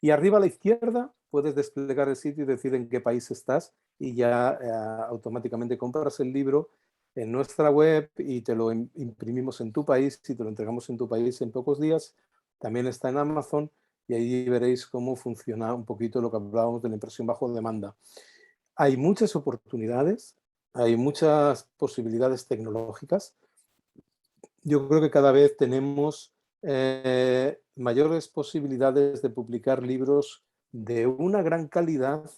Y arriba a la izquierda puedes desplegar el sitio y decir en qué país estás y ya automáticamente compras el libro en nuestra web y te lo imprimimos en tu país y te lo entregamos en tu país en pocos días. También está en Amazon y ahí veréis cómo funciona un poquito lo que hablábamos de la impresión bajo demanda. Hay muchas oportunidades, hay muchas posibilidades tecnológicas. Yo creo que cada vez tenemos mayores posibilidades de publicar libros de una gran calidad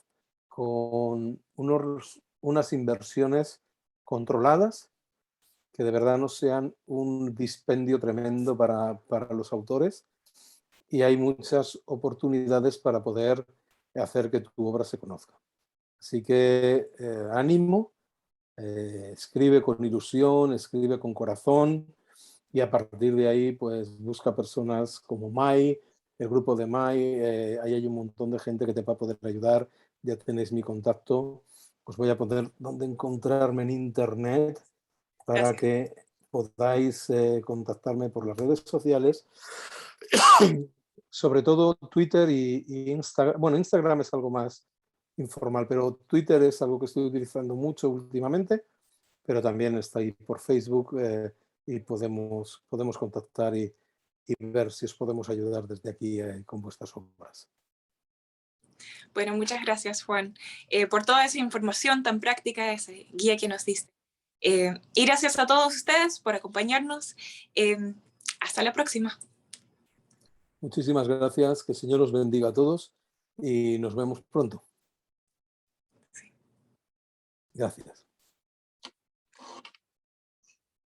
con unas inversiones controladas, que de verdad no sean un dispendio tremendo para los autores, y hay muchas oportunidades para poder hacer que tu obra se conozca. Así que ánimo, escribe con ilusión, escribe con corazón, y a partir de ahí pues busca personas como Mai, el grupo de Mai, ahí hay un montón de gente que te va a poder ayudar, ya tenéis mi contacto, os voy a poner dónde encontrarme en internet para Gracias. que podáis contactarme por las redes sociales, sobre todo Twitter y Instagram. Bueno, Instagram es algo más informal, pero Twitter es algo que estoy utilizando mucho últimamente, pero también está ahí por Facebook y podemos contactar y ver si os podemos ayudar desde aquí con vuestras obras. Bueno, muchas gracias, Juan, por toda esa información tan práctica, esa guía que nos diste. Y gracias a todos ustedes por acompañarnos. Hasta la próxima. Muchísimas gracias, que el Señor os bendiga a todos y nos vemos pronto. Sí. Gracias.